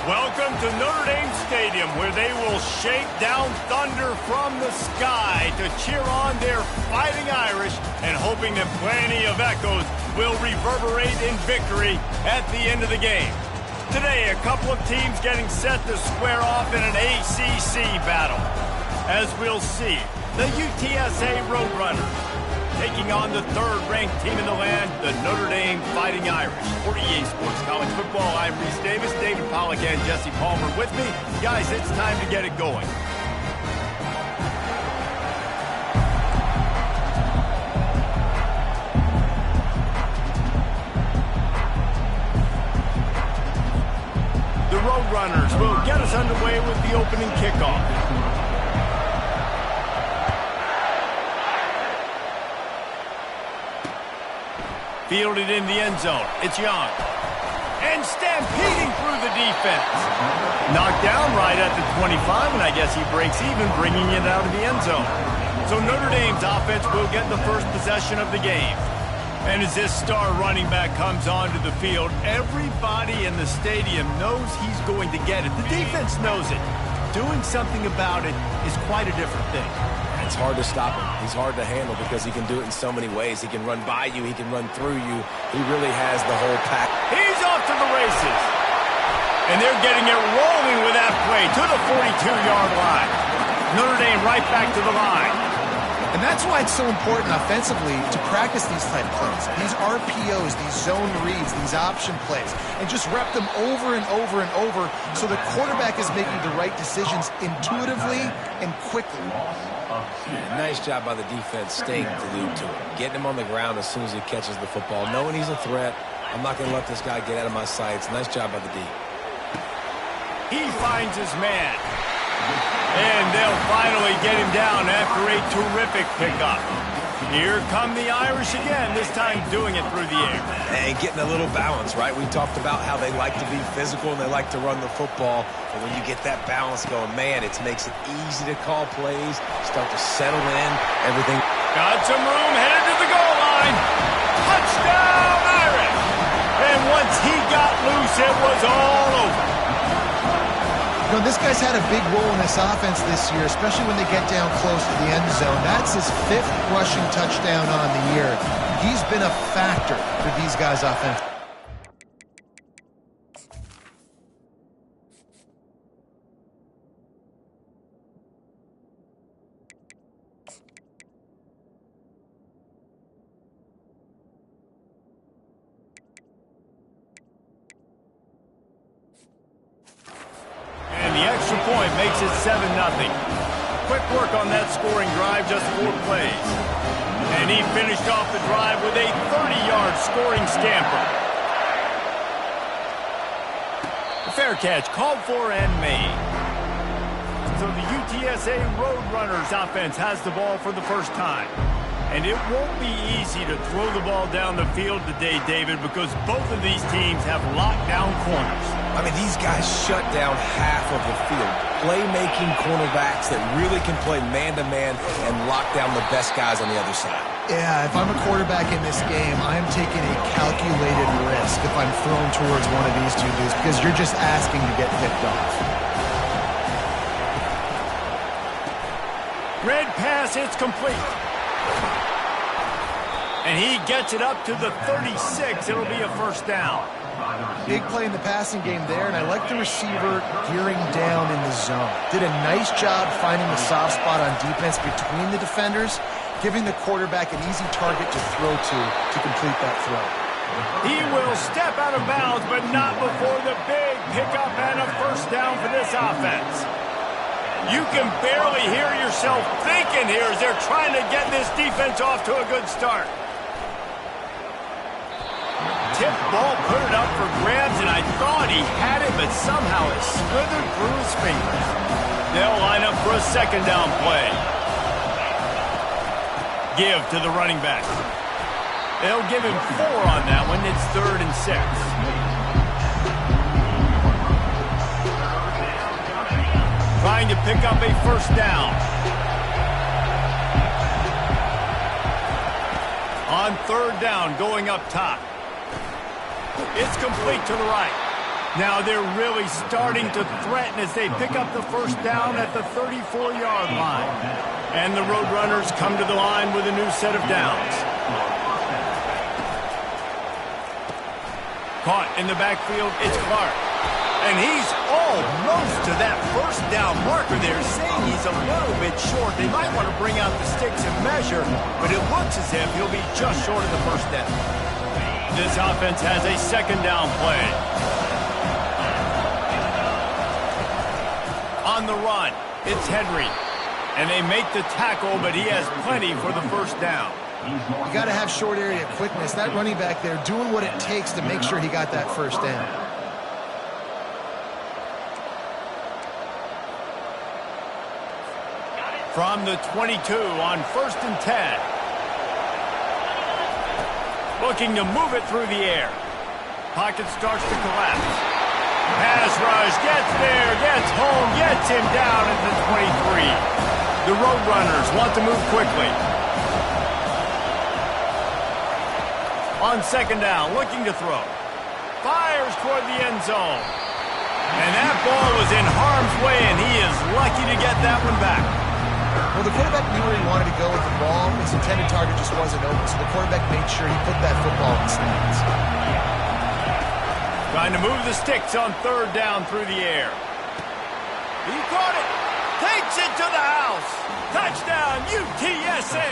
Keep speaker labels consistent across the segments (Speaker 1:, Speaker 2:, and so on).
Speaker 1: Welcome to Notre Dame Stadium, where they will shake down thunder from the sky to cheer on their Fighting Irish and hoping that plenty of echoes will reverberate in victory at the end of the game. Today, a couple of teams getting set to square off in an ACC battle. As we'll see, the UTSA Roadrunners taking on the third-ranked team in the land, the Notre Dame Fighting Irish. For EA Sports College Football, I'm Reese Davis, David Pollack, and Jesse Palmer with me. Guys, it's time to get it going. The Roadrunners will get us underway with the opening kickoff. Fielded in the end zone. It's Young. And stampeding through the defense. Knocked down right at the 25, and I guess he breaks even, bringing it out of the end zone. So Notre Dame's offense will get the first possession of the game. And as this star running back comes onto the field, everybody in the stadium knows he's going to get it. The defense knows it. Doing something about it is quite a different thing.
Speaker 2: It's hard to stop him. He's hard to handle because he can do it in so many ways. He can run by you. He can run through you. He really has the whole pack.
Speaker 1: He's off to the races. And they're getting it rolling with that play to the 42-yard line. Notre Dame right back to the line.
Speaker 3: And that's why it's so important offensively to practice these type of plays. These RPOs, these zone reads, these option plays, and just rep them over and over and over so the quarterback is making the right decisions intuitively and quickly.
Speaker 2: Nice job by the defense staying glued to him. Getting him on the ground as soon as he catches the football. Knowing he's a threat. I'm not going to let this guy get out of my sights. Nice job by the D.
Speaker 1: He finds his man. And they'll finally get him down after a terrific pickup. Here come the Irish again, this time doing it through the air.
Speaker 2: And getting a little balance, right? We talked about how they like to be physical and they like to run the football. But when you get that balance going, man, it makes it easy to call plays, start to settle in, everything.
Speaker 1: Got some room, headed to the goal line. Touchdown, Irish! And once he got loose, it was all over.
Speaker 3: You know, this guy's had a big role in this offense this year, especially when they get down close to the end zone. That's his 5th rushing touchdown on the year. He's been a factor for these guys offensively.
Speaker 1: Point makes it 7-0. Quick work on that scoring drive, just 4 plays. And he finished off the drive with a 30-yard scoring scamper. The fair catch called for and made. So the UTSA Roadrunners offense has the ball for the first time. And it won't be easy to throw the ball down the field today, David, because both of these teams have locked down corners.
Speaker 2: I mean, these guys shut down half of the field. Playmaking cornerbacks that really can play man-to-man and lock down the best guys on the other side.
Speaker 3: Yeah, if I'm a quarterback in this game, I'm taking a calculated risk if I'm thrown towards one of these two dudes because you're just asking to get picked off.
Speaker 1: Red pass, it's complete. And he gets it up to the 36. It'll be a first down.
Speaker 3: Big play in the passing game there, and I like the receiver gearing down in the zone. Did a nice job finding the soft spot on defense between the defenders, giving the quarterback an easy target to throw to complete that throw.
Speaker 1: He will step out of bounds, but not before the big pickup and a first down for this offense. You can barely hear yourself thinking here as they're trying to get this defense off to a good start. Tip ball, put it up for grabs, and I thought he had it, but somehow it slithered through his fingers. They'll line up for a second down play. Give to the running back. They'll give him 4 on that one. It's 3rd and 6. Trying to pick up a first down. On 3rd down, going up top. It's complete to the right. Now they're really starting to threaten as they pick up the first down at the 34-yard line. And the Roadrunners come to the line with a new set of downs. Caught in the backfield, it's Clark. And he's almost to that first down marker there, saying he's a little bit short. They might want to bring out the sticks and measure, but it looks as if he'll be just short of the first down. This offense has a second down play. On the run, it's Henry. And they make the tackle, but he has plenty for the first down.
Speaker 3: You got to have short area quickness. That running back there doing what it takes to make sure he got that first down.
Speaker 1: From the 22 on 1st and 10. Looking to move it through the air. Pocket starts to collapse. Pass rush, gets there, gets home, gets him down at the 23. The Roadrunners want to move quickly. On second down, looking to throw. Fires toward the end zone. And that ball was in harm's way, and he is lucky to get that one back.
Speaker 3: Well, the quarterback knew where he wanted to go with the ball. His intended target just wasn't open, so the quarterback made sure he put that football in the stands.
Speaker 1: Trying to move the sticks on third down through the air. He caught it. Takes it to the house. Touchdown, UTSA.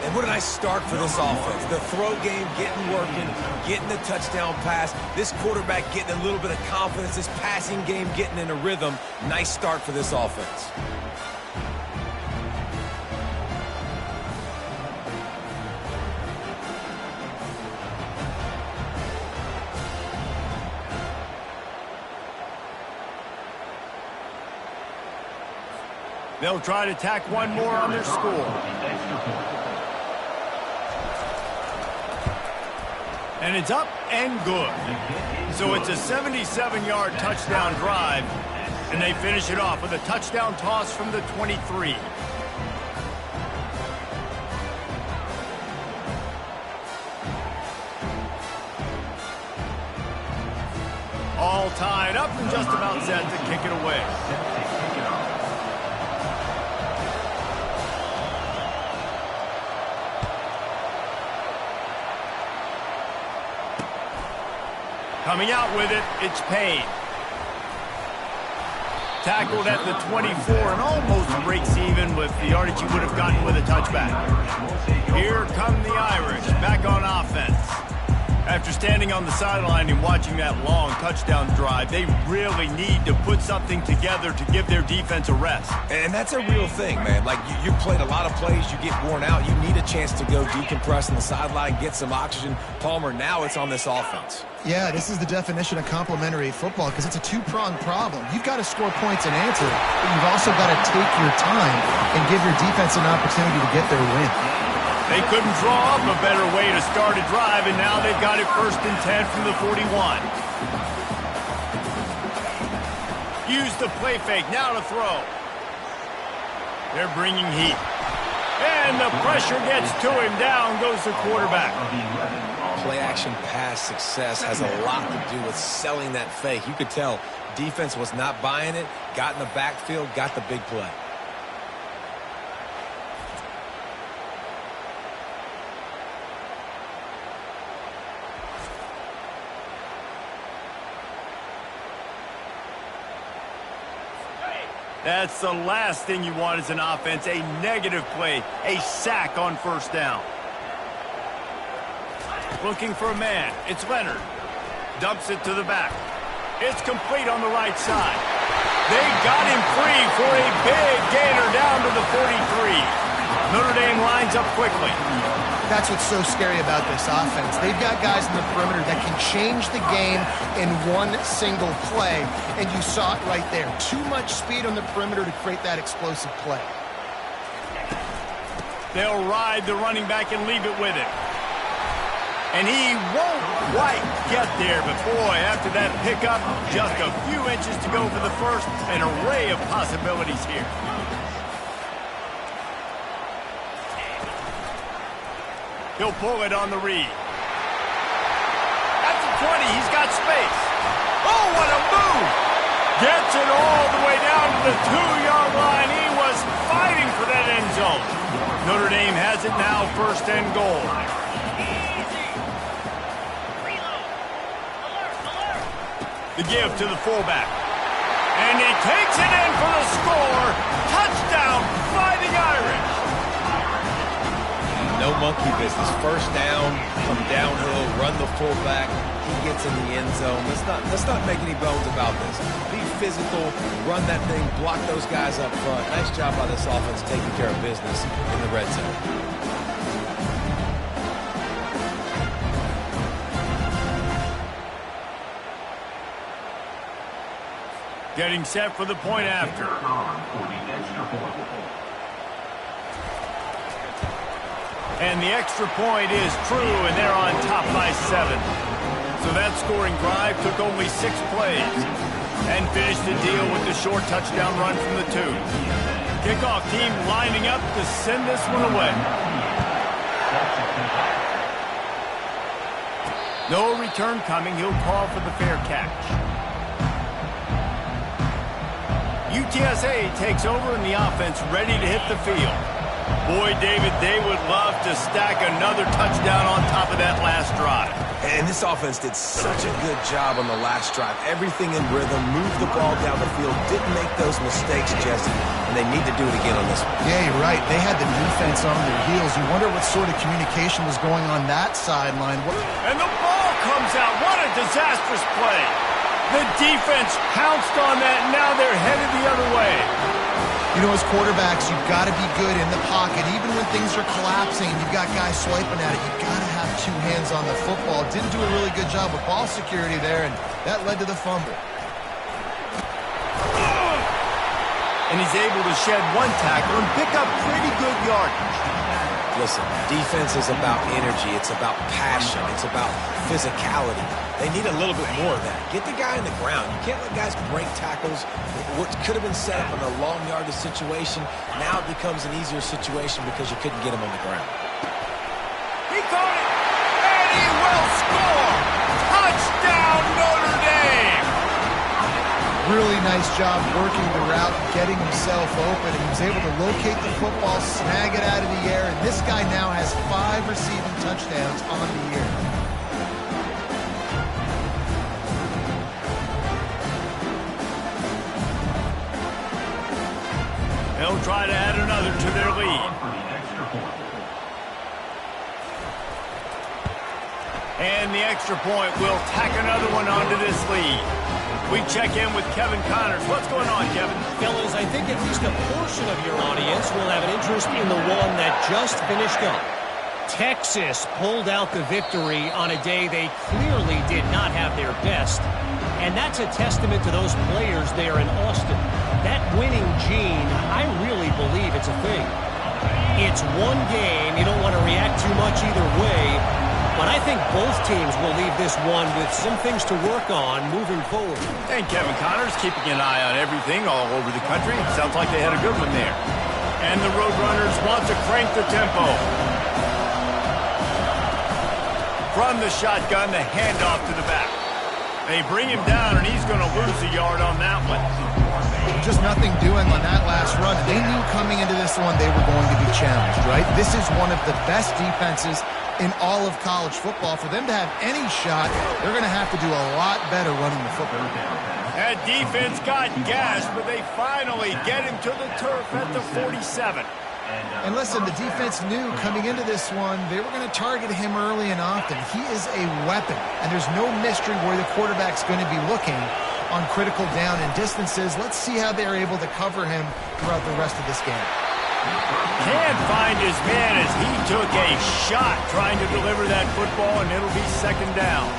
Speaker 2: And what a nice start for this offense. The throw game getting working, getting the touchdown pass. This quarterback getting a little bit of confidence. This passing game getting in a rhythm. Nice start for this offense.
Speaker 1: They'll try to tack one more on their score. And it's up and good. So it's a 77-yard touchdown drive, and they finish it off with a touchdown toss from the 23. All tied up and just about set to kick it away. Coming out with it, it's Payne. Tackled at the 24 and almost breaks even with the yardage he would have gotten with a touchback. Here come the Irish, back on offense. After standing on the sideline and watching that long touchdown drive, they really need to put something together to give their defense a rest.
Speaker 2: And that's a real thing, man. Like, you played a lot of plays, you get worn out, you need a chance to go decompress on the sideline, get some oxygen. Palmer, now it's on this offense.
Speaker 3: Yeah, this is the definition of complementary football because it's a two-pronged problem. You've got to score points and answer, but you've also got to take your time and give your defense an opportunity to get their win.
Speaker 1: They couldn't draw up a better way to start a drive, and now they've got it 1st and 10 from the 41. Use the play fake, now to throw. They're bringing heat. And the pressure gets to him. Down goes the quarterback.
Speaker 2: Play-action pass success has a lot to do with selling that fake. You could tell defense was not buying it, got in the backfield, got the big play.
Speaker 1: That's the last thing you want as an offense, a negative play, a sack on first down. Looking for a man, it's Leonard. Dumps it to the back. It's complete on the right side. They got him free for a big gainer down to the 43. Notre Dame lines up quickly.
Speaker 3: That's what's so scary about this offense. They've got guys in the perimeter that can change the game in one single play, and you saw it right there. Too much speed on the perimeter to create that explosive play.
Speaker 1: They'll ride the running back and leave it with it. And he won't quite get there, but boy, after that pickup, just a few inches to go for the first, an array of possibilities here. He'll pull it on the read. That's a 20. He's got space. Oh, what a move! Gets it all the way down to the 2-yard line. He was fighting for that end zone. Notre Dame has it now, first and goal. The give to the fullback. And he takes it in for the score. Touchdown, Fighting Irish.
Speaker 2: No monkey business. First down, come downhill, run the fullback. He gets in the end zone. Let's not make any bones about this. Be physical, run that thing, block those guys up front. Nice job by this offense taking care of business in the red zone.
Speaker 1: Getting set for the point after. And the extra point is true, and they're on top by 7. So that scoring drive took only 6 plays and finished the deal with the short touchdown run from the 2. Kickoff team lining up to send this one away. No return coming. He'll call for the fair catch. UTSA takes over in the offense, ready to hit the field. Boy, David, they would love to stack another touchdown on top of that last drive.
Speaker 2: And this offense did such a good job on the last drive. Everything in rhythm, moved the ball down the field, didn't make those mistakes, Jesse, and they need to do it again on this one.
Speaker 3: Yeah, you're right. They had the defense on their heels. You wonder what sort of communication was going on that sideline.
Speaker 1: And the ball comes out. What a disastrous play. The defense pounced on that, and now they're headed the other way.
Speaker 3: You know, as quarterbacks, you've got to be good in the pocket. Even when things are collapsing and you've got guys swiping at it, you've got to have 2 hands on the football. Didn't do a really good job with ball security there, and that led to the fumble.
Speaker 1: And he's able to shed 1 tackle and pick up pretty good yardage.
Speaker 2: Listen, defense is about energy. It's about passion. It's about physicality. They need a little bit more of that. Get the guy on the ground. You can't let guys break tackles. What could have been set up in a long yardage situation, now it becomes an easier situation because you couldn't get him on the ground.
Speaker 1: He caught it, and he will score. Touchdown, Notre Dame.
Speaker 3: Really nice job working the route, getting himself open, and he was able to locate the football, snag it out of the air, and this guy now has 5 receiving touchdowns on the year.
Speaker 1: They'll try to add another to their lead. And the extra point will tack another one onto this lead. We check in with Kevin Connors. What's going on, Kevin?
Speaker 4: Fellas, I think at least a portion of your audience will have an interest in the one that just finished up. Texas pulled out the victory on a day they clearly did not have their best. And that's a testament to those players there in Austin. That winning gene, I really believe it's a thing. It's one game. You don't want to react too much either way. But I think both teams will leave this one with some things to work on moving forward.
Speaker 1: And Kevin Connors keeping an eye on everything all over the country. Sounds like they had a good one there. And the Roadrunners want to crank the tempo. From the shotgun, the handoff to the back. They bring him down, and he's going to lose a yard on that one.
Speaker 3: Just nothing doing on that last run. They knew coming into this one they were going to be challenged, right? This is one of the best defenses in all of college football. For them to have any shot, they're going to have to do a lot better running the football.
Speaker 1: That defense got gashed, but they finally get him to the turf at the 47.
Speaker 3: And listen, the defense knew coming into this one, they were going to target him early and often. He is a weapon, and there's no mystery where the quarterback's going to be looking on critical down and distances. Let's see how they're able to cover him throughout the rest of this game.
Speaker 1: Can't find his man as he took a shot trying to deliver that football, and it'll be second down.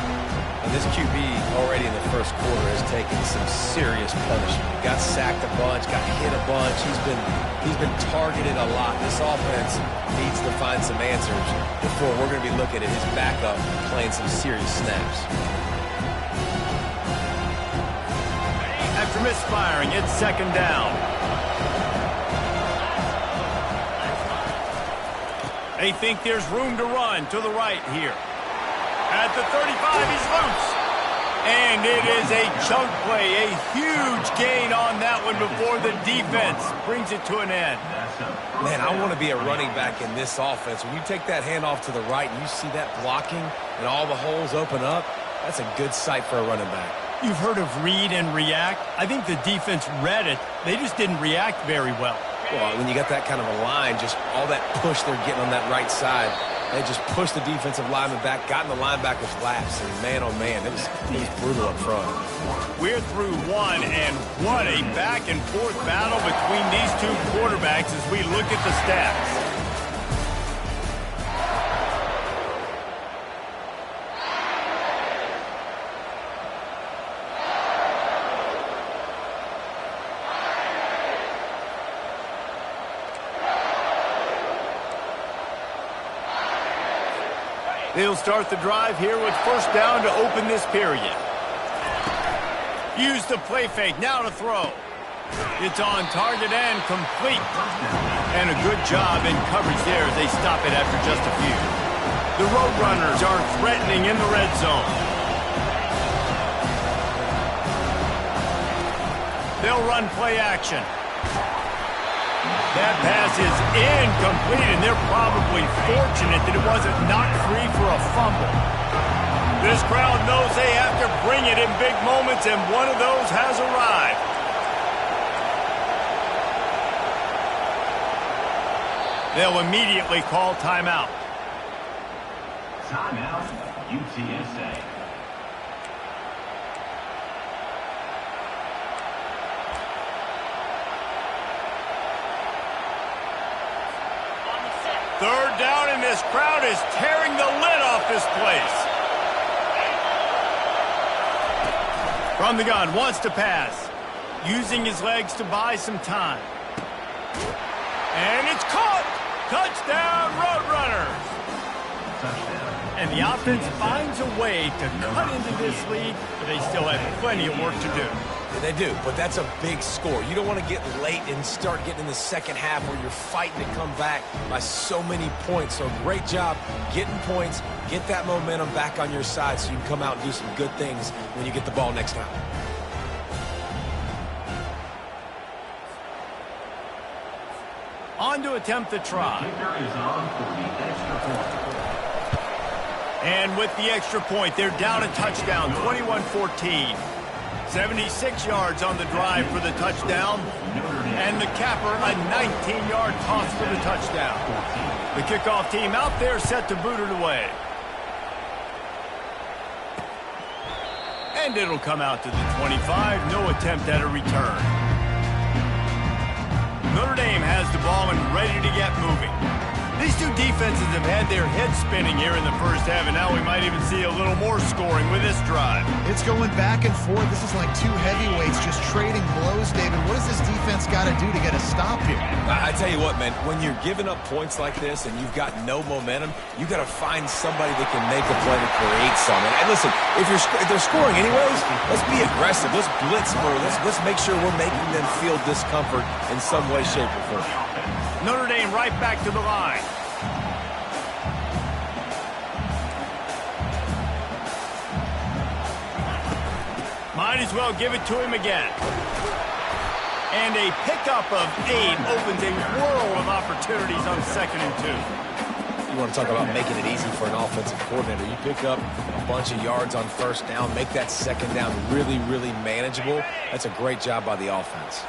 Speaker 2: And this QB already in the first quarter has taken some serious punishment. Got sacked a bunch, got hit a bunch. He's been targeted a lot. This offense needs to find some answers before we're going to be looking at his backup playing some serious snaps.
Speaker 1: After misfiring, it's second down. They think there's room to run to the right here. At the 35, he's loose. And it is a chunk play, a huge gain on that one before the defense brings it to an end.
Speaker 2: Man, I want to be a running back in this offense. When you take that handoff to the right and you see that blocking and all the holes open up, that's a good sight for a running back.
Speaker 1: You've heard of read and react. I think the defense read it. They just didn't react very well.
Speaker 2: Well, when you got that kind of a line, just all that push they're getting on that right side, they just pushed the defensive lineman back, got in the linebacker's laps, and man, oh man, it was brutal up front.
Speaker 1: We're through one, and what a back-and-forth battle between these two quarterbacks as we look at the stats. They'll start the drive here with first down to open this period. Use the play fake, now to throw. It's on target and complete. And a good job in coverage there as they stop it after just a few. The Roadrunners are threatening in the red zone. They'll run play action. That pass is incomplete, and they're probably fortunate that it wasn't knocked free for a fumble. This crowd knows they have to bring it in big moments, and one of those has arrived. They'll immediately call timeout.
Speaker 5: Timeout, UTSA.
Speaker 1: Third down, and this crowd is tearing the lid off this place. From the gun, wants to pass. Using his legs to buy some time. And it's caught! Touchdown, Roadrunners! And the offense finds a way to cut into this lead, but they still have plenty of work to do.
Speaker 2: Yeah, they do, but that's a big score. You don't want to get late and start getting in the second half where you're fighting to come back by so many points. So great job getting points, get that momentum back on your side so you can come out and do some good things when you get the ball next time.
Speaker 1: On to attempt the try. And with the extra point, they're down a touchdown, 21-14. 76 yards on the drive for the touchdown. And the capper, a 19-yard toss for the touchdown. The kickoff team out there set to boot it away. And it'll come out to the 25. No attempt at a return. Notre Dame has the ball and ready to get moving. These two defenses have had their heads spinning here in the first half, and now we might even see a little more scoring with this drive.
Speaker 3: It's going back and forth. This is like two heavyweights just trading blows, David. What does this defense got to do to get a stop here?
Speaker 2: I tell you what, man, when you're giving up points like this and you've got no momentum, you got to find somebody that can make a play to create something. And listen, if they're scoring anyways, let's be aggressive. Let's blitz more. Let's make sure we're making them feel discomfort in some way, shape, or form.
Speaker 1: Notre Dame right back to the line. Might as well give it to him again. And a pickup of 8 opens a world of opportunities on 2nd and 2.
Speaker 2: You want to talk about making it easy for an offensive coordinator. You pick up a bunch of yards on first down, make that second down really, really manageable. That's a great job by the offense.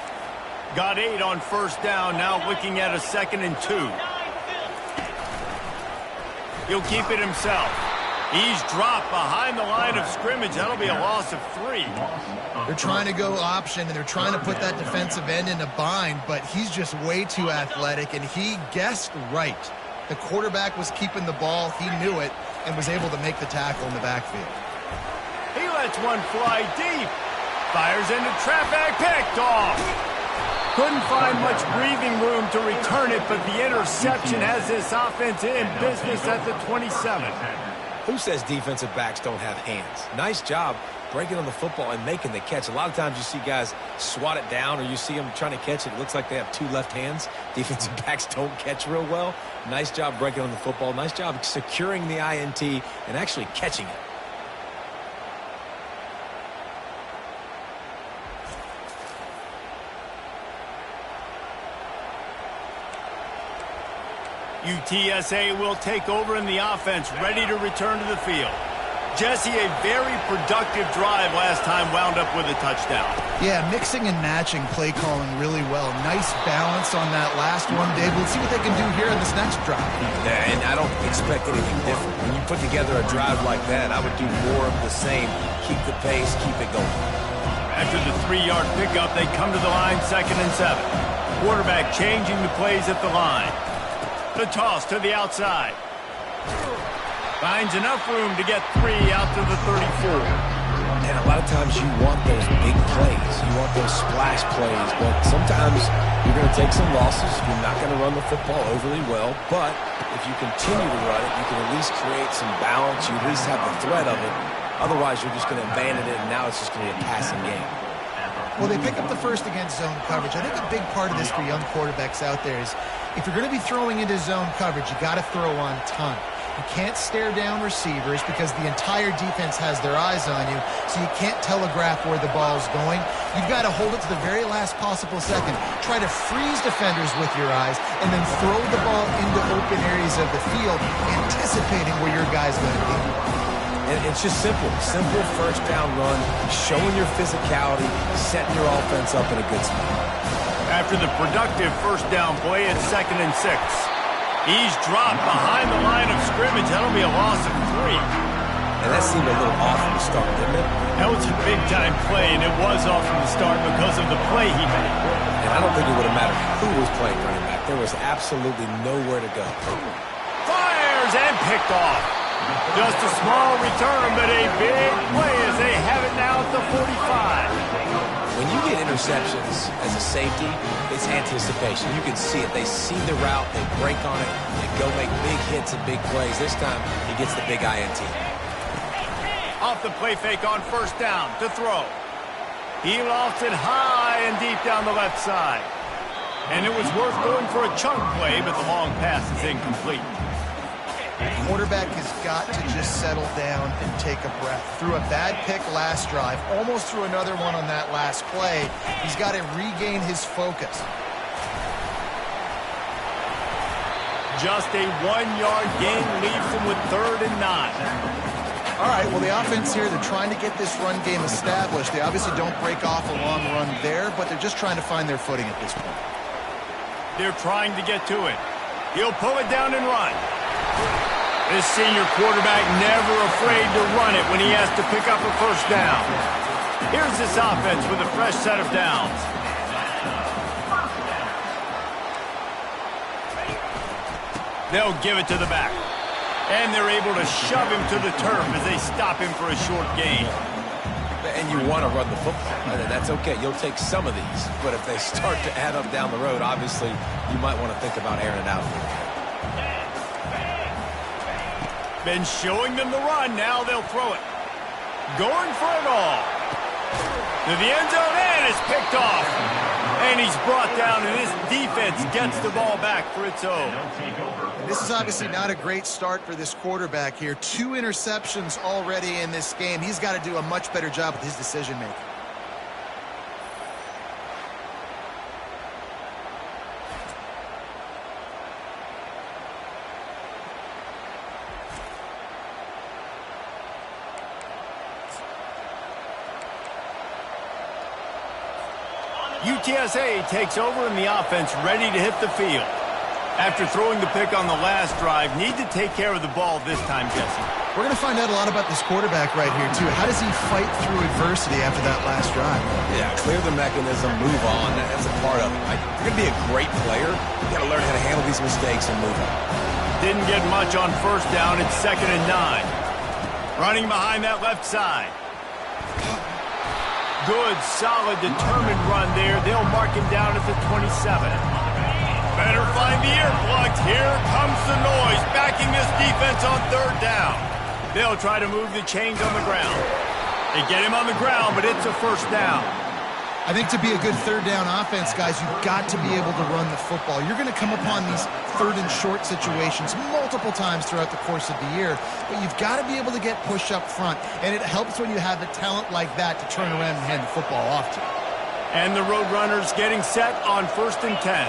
Speaker 1: Got 8 on first down, now looking at a 2nd and 2. He'll keep it himself. He's dropped behind the line of scrimmage. That'll be a loss of 3.
Speaker 3: They're trying to go option, and they're trying to put that defensive end in a bind, but he's just way too athletic, and he guessed right. The quarterback was keeping the ball. He knew it and was able to make the tackle in the backfield.
Speaker 1: He lets one fly deep. Fires into traffic, picked off. Couldn't find much breathing room to return it, but the interception has this offense in business at the 27.
Speaker 2: Who says defensive backs don't have hands? Nice job breaking on the football and making the catch. A lot of times you see guys swat it down, or you see them trying to catch it. It looks like they have two left hands. Defensive backs don't catch real well. Nice job breaking on the football. Nice job securing the INT and actually catching it.
Speaker 1: UTSA will take over in the offense, ready to return to the field. Jesse, a very productive drive last time wound up with a touchdown.
Speaker 3: Yeah, mixing and matching play calling really well. Nice balance on that last one, Dave. Let's see what they can do here in this next drive.
Speaker 2: Yeah, and I don't expect anything different. When you put together a drive like that, I would do more of the same. Keep the pace, keep it going.
Speaker 1: After the 3-yard pickup, they come to the line, 2nd and 7. Quarterback changing the plays at the line. The toss to the outside. Finds enough room to get 3 out to the 34.
Speaker 2: And a lot of times you want those big plays. You want those splash plays. But sometimes you're going to take some losses. You're not going to run the football overly well. But if you continue to run it, you can at least create some balance. You at least have the threat of it. Otherwise, you're just going to abandon it, and now it's just going to be a passing game.
Speaker 3: Well, they pick up the first against zone coverage. I think a big part of this for young quarterbacks out there is if you're going to be throwing into zone coverage, you got to throw on time. You can't stare down receivers because the entire defense has their eyes on you, so you can't telegraph where the ball's going. You've got to hold it to the very last possible second. Try to freeze defenders with your eyes, and then throw the ball into open areas of the field, anticipating where your guy's going to be.
Speaker 2: And it's just simple. Simple first down run, showing your physicality, setting your offense up in a good spot.
Speaker 1: After the productive first down play, it's 2nd and 6. He's dropped behind the line of scrimmage. That'll be a loss of 3.
Speaker 2: And that seemed a little off from the start, didn't it?
Speaker 1: That was a big-time play, and it was off from the start because of the play he made.
Speaker 2: And I don't think it would have mattered who was playing running back. There was absolutely nowhere to go.
Speaker 1: Fires and picked off. Just a small return, but a big play as they have it now at the 45.
Speaker 2: When you get interceptions as a safety, it's anticipation. You can see it. They see the route. They break on it. They go make big hits and big plays. This time, he gets the big INT.
Speaker 1: Off the play fake on first down to throw. He lofts it high and deep down the left side. And it was worth going for a chunk play, but the long pass is incomplete.
Speaker 3: The quarterback has got to just settle down and take a breath. Threw a bad pick last drive, almost threw another one on that last play. He's got to regain his focus.
Speaker 1: Just a 1-yard gain leaves him with 3rd and 9.
Speaker 3: All right, well, the offense here, they're trying to get this run game established. They obviously don't break off a long run there, but they're just trying to find their footing at this point.
Speaker 1: They're trying to get to it. He'll pull it down and run. This senior quarterback never afraid to run it when he has to pick up a first down. Here's this offense with a fresh set of downs. They'll give it to the back. And they're able to shove him to the turf as they stop him for a short gain.
Speaker 2: And you want to run the football. That's okay. You'll take some of these. But if they start to add up down the road, obviously, you might want to think about airing it out.
Speaker 1: Been showing them the run. Now they'll throw it. Going for it all. To the end zone, and it's picked off. And he's brought down, and his defense gets the ball back for its own.
Speaker 3: This is obviously not a great start for this quarterback here. 2 interceptions already in this game. He's got to do a much better job with his decision-making.
Speaker 1: UTSA takes over in the offense, ready to hit the field. After throwing the pick on the last drive, need to take care of the ball this time, Jesse.
Speaker 3: We're going to find out a lot about this quarterback right here, too. How does he fight through adversity after that last drive?
Speaker 2: Yeah, clear the mechanism, move on. That's a part of it. You're going to be a great player. You got to learn how to handle these mistakes and move on.
Speaker 1: Didn't get much on first down. It's 2nd and 9. Running behind that left side. Good, solid, determined run there. They'll mark him down at the 27. Better find the earplugs. Here comes the noise, backing this defense on 3rd down. They'll try to move the chains on the ground. They get him on the ground, but it's a first down.
Speaker 3: I think to be a good third down offense, guys, you've got to be able to run the football. You're going to come upon these third and short situations multiple times throughout the course of the year, but you've got to be able to get push up front, and it helps when you have a talent like that to turn around and hand the football off to you.
Speaker 1: And the Roadrunners getting set on 1st and 10.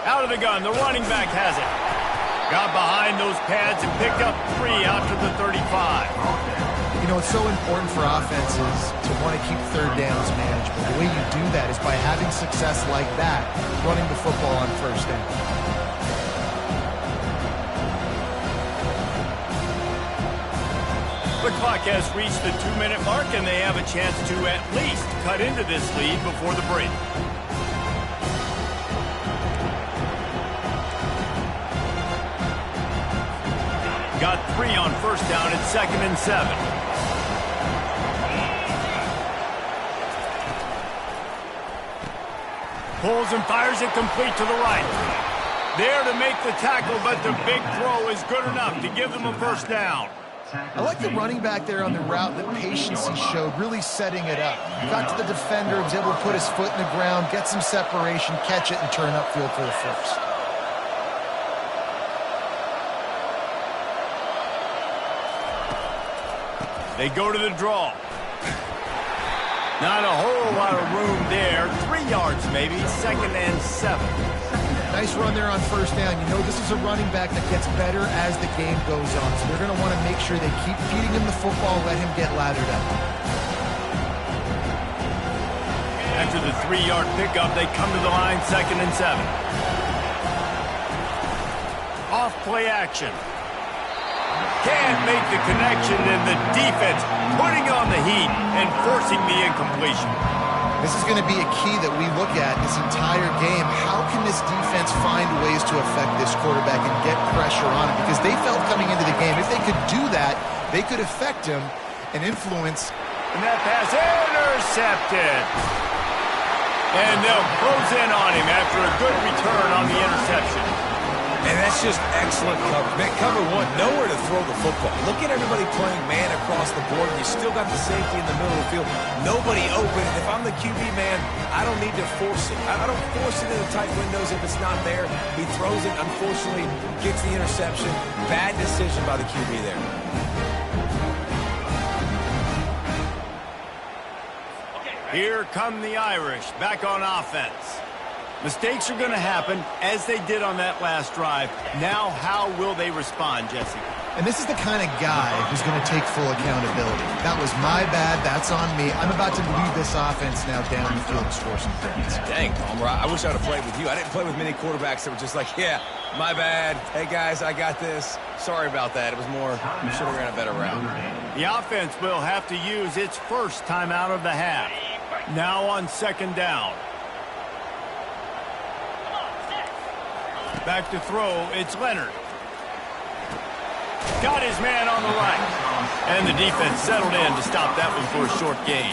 Speaker 1: Out of the gun, the running back has it. Got behind those pads and picked up 3 out to the 35.
Speaker 3: You know, it's so important for offenses to want to keep third downs manageable. The way you do that is by having success like that, running the football on first down.
Speaker 1: The clock has reached the 2-minute mark, and they have a chance to at least cut into this lead before the break. Got 3 on first down at 2nd and 7. Pulls and fires it complete to the right. There to make the tackle, but the big throw is good enough to give them a first down.
Speaker 3: I like the running back there on the route, the patience he showed, really setting it up. Got to the defender, was able to put his foot in the ground, get some separation, catch it, and turn upfield for the first.
Speaker 1: They go to the draw. Not a whole lot of room there. 3 yards maybe, 2nd and 7.
Speaker 3: Nice run there on first down. You know, this is a running back that gets better as the game goes on. So they're going to want to make sure they keep feeding him the football, let him get lathered up.
Speaker 1: After the 3-yard pickup, they come to the line, 2nd and 7. Off play action. Can't make the connection, and the defense putting on the heat and forcing the incompletion.
Speaker 3: This is going to be a key that we look at this entire game. How can this defense find ways to affect this quarterback and get pressure on him? Because they felt coming into the game, if they could do that, they could affect him and influence.
Speaker 1: And that pass intercepted. And they'll close in on him after a good return on the interception.
Speaker 2: And that's just excellent coverage. Man, cover one, nowhere to throw the football. Look at everybody playing man across the board, and you still got the safety in the middle of the field. Nobody open. If I'm the QB, man, I don't need to force it. I don't force it into tight windows if it's not there. He throws it, unfortunately, gets the interception. Bad decision by the QB there.
Speaker 1: Here come the Irish, back on offense. Mistakes are going to happen, as they did on that last drive. Now, how will they respond, Jesse?
Speaker 3: And this is the kind of guy who's going to take full accountability. That was my bad. That's on me. I'm about to lead this offense now down the field and score some points.
Speaker 2: Dang, Palmer, I wish I would have played with you. I didn't play with many quarterbacks that were just like, yeah, my bad. Hey, guys, I got this. Sorry about that. It was more, we should have ran a better route.
Speaker 1: The offense will have to use its first timeout of the half. Now on 2nd down. Back to throw, it's Leonard. Got his man on the right. And the defense settled in to stop that one for a short gain.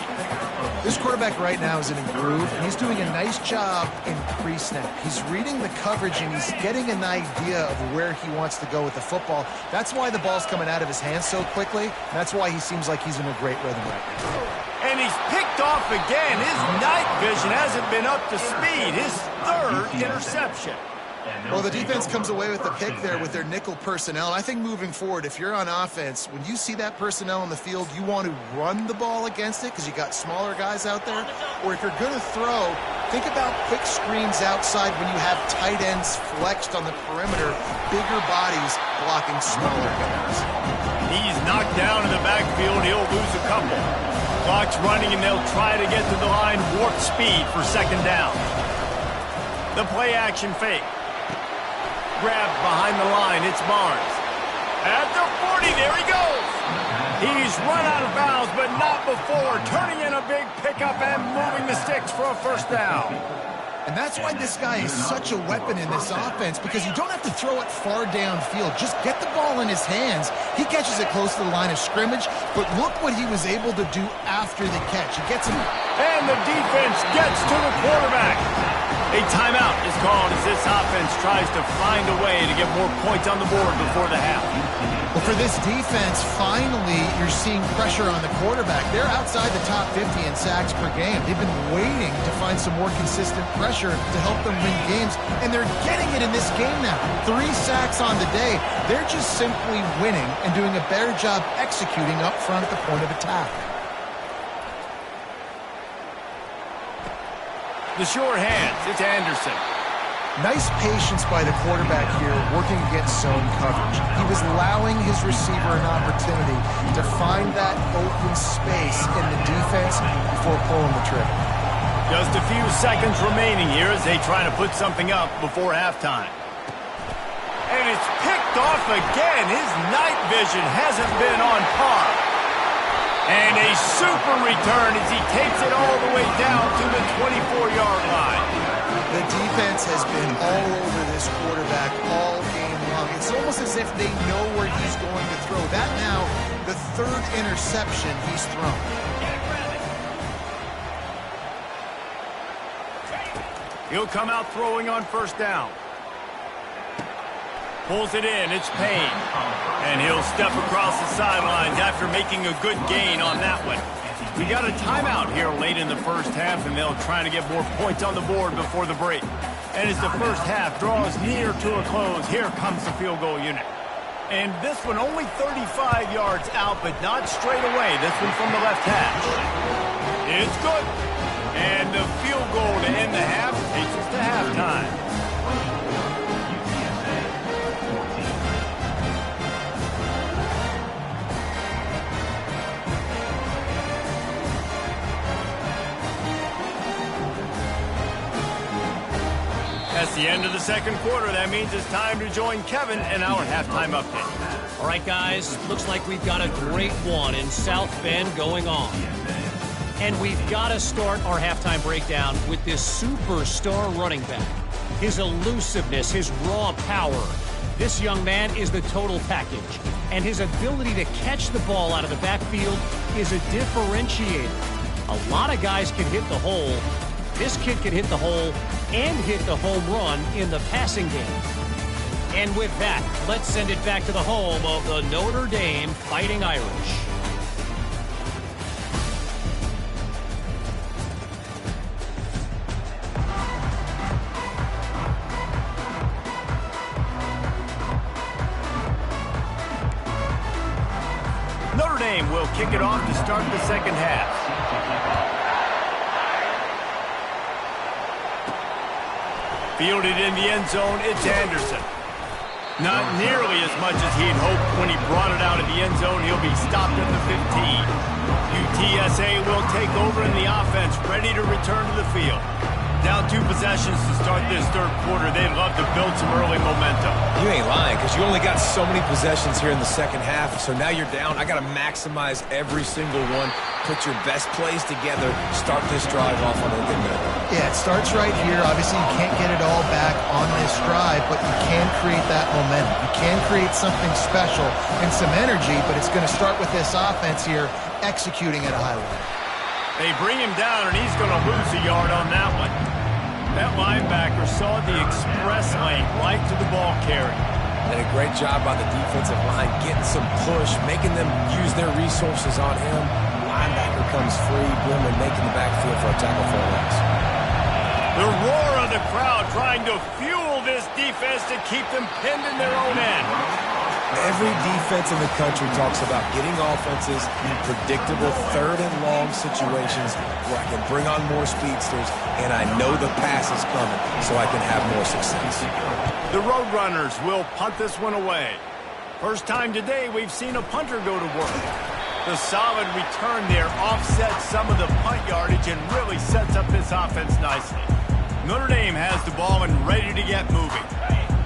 Speaker 3: This quarterback right now is in a groove, and he's doing a nice job in pre-snap. He's reading the coverage, and he's getting an idea of where he wants to go with the football. That's why the ball's coming out of his hands so quickly. That's why he seems like he's in a great rhythm right now.
Speaker 1: And he's picked off again. His night vision hasn't been up to speed. His 3rd interception.
Speaker 3: Well, the defense comes away with the pick there with their nickel personnel. I think moving forward, if you're on offense, when you see that personnel on the field, you want to run the ball against it because you got smaller guys out there. Or if you're going to throw, think about quick screens outside when you have tight ends flexed on the perimeter, bigger bodies blocking smaller guys.
Speaker 1: He's knocked down in the backfield. He'll lose a couple. Clock's running, and they'll try to get to the line warp speed for 2nd down. The play action fake. Grabbed behind the line, it's Barnes. At the 40, there he goes. He's run out of bounds, but not before turning in a big pickup and moving the sticks for a first down.
Speaker 3: And that's why this guy is such a weapon in this offense, because you don't have to throw it far downfield. Just get the ball in his hands. He catches it close to the line of scrimmage, but look what he was able to do after the catch. He gets him.
Speaker 1: And the defense gets to the quarterback. A timeout is called as this offense tries to find a way to get more points on the board before the half.
Speaker 3: Well, for this defense, finally, you're seeing pressure on the quarterback. They're outside the top 50 in sacks per game. They've been waiting to find some more consistent pressure to help them win games, and they're getting it in this game now. 3 sacks on the day. They're just simply winning and doing a better job executing up front at the point of attack.
Speaker 1: The sure hands, it's Anderson.
Speaker 3: Nice patience by the quarterback here, working against zone coverage. He was allowing his receiver an opportunity to find that open space in the defense before pulling the trigger.
Speaker 1: Just a few seconds remaining here as they try to put something up before halftime. And it's picked off again. His night vision hasn't been on par. And a super return as he takes it all the way down to the 24-yard line.
Speaker 3: The defense has been all over this quarterback all game long. It's almost as if they know where he's going to throw. That now, the 3rd interception he's thrown.
Speaker 1: He'll come out throwing on first down. Pulls it in, it's Payne. And he'll step across the sidelines after making a good gain on that one. We got a timeout here late in the first half, and they'll try to get more points on the board before the break. And as the first half draws near to a close, here comes the field goal unit. And this one only 35 yards out, but not straight away. This one from the left hash. It's good. And the field goal to end the half takes us to halftime. That's the end of the second quarter. That means it's time to join Kevin in our halftime update.
Speaker 4: All right, guys, looks like we've got a great one in South Bend going on. And we've got to start our halftime breakdown with this superstar running back. His elusiveness, his raw power. This young man is the total package. And his ability to catch the ball out of the backfield is a differentiator. A lot of guys can hit the hole. This kid can hit the hole and hit the home run in the passing game. And with that, let's send it back to the home of the Notre Dame Fighting Irish.
Speaker 1: Notre Dame will kick it off to start the second half. Fielded in the end zone, it's Anderson. Not nearly as much as he'd hoped when he brought it out of the end zone. He'll be stopped at the 15. UTSA will take over in the offense, ready to return to the field. Down 2 possessions to start this third quarter. They'd love to build some early momentum.
Speaker 2: You ain't lying, because you only got so many possessions here in the second half, so now you're down. I got to maximize every single one, put your best plays together, start this drive off on a good note.
Speaker 3: Yeah, it starts right here. Obviously, you can't get it all back on this drive, but you can create that momentum. You can create something special and some energy, but it's going to start with this offense here executing at a high level.
Speaker 1: They bring him down, and he's going to lose a yard on that one. That linebacker saw the express lane right to the ball carrier.
Speaker 2: Did a great job by the defensive line, getting some push, making them use their resources on him. Linebacker comes free, Brimley making the backfield for a tackle for a loss.
Speaker 1: The roar of the crowd trying to fuel this defense to keep them pinned in their own end.
Speaker 2: Every defense in the country talks about getting offenses in predictable third and long situations where I can bring on more speedsters and I know the pass is coming so I can have more success.
Speaker 1: The Roadrunners will punt this one away. First time today we've seen a punter go to work. The solid return there offsets some of the punt yardage and really sets up this offense nicely. Notre Dame has the ball and ready to get moving.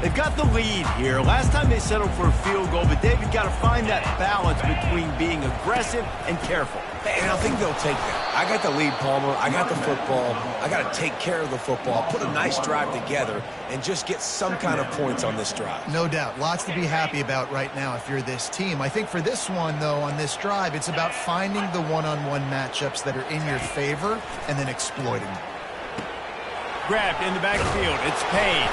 Speaker 1: They've got the lead here. Last time they settled for a field goal, but David got to find that balance between being aggressive and careful.
Speaker 2: And I think they'll take that. I got the lead, Palmer. I got the football. I got to take care of the football, put a nice drive together, and just get some kind of points on this drive.
Speaker 3: No doubt. Lots to be happy about right now if you're this team. I think for this one, though, on this drive, it's about finding the one-on-one matchups that are in your favor and then exploiting them.
Speaker 1: Grabbed in the backfield. It's Payne.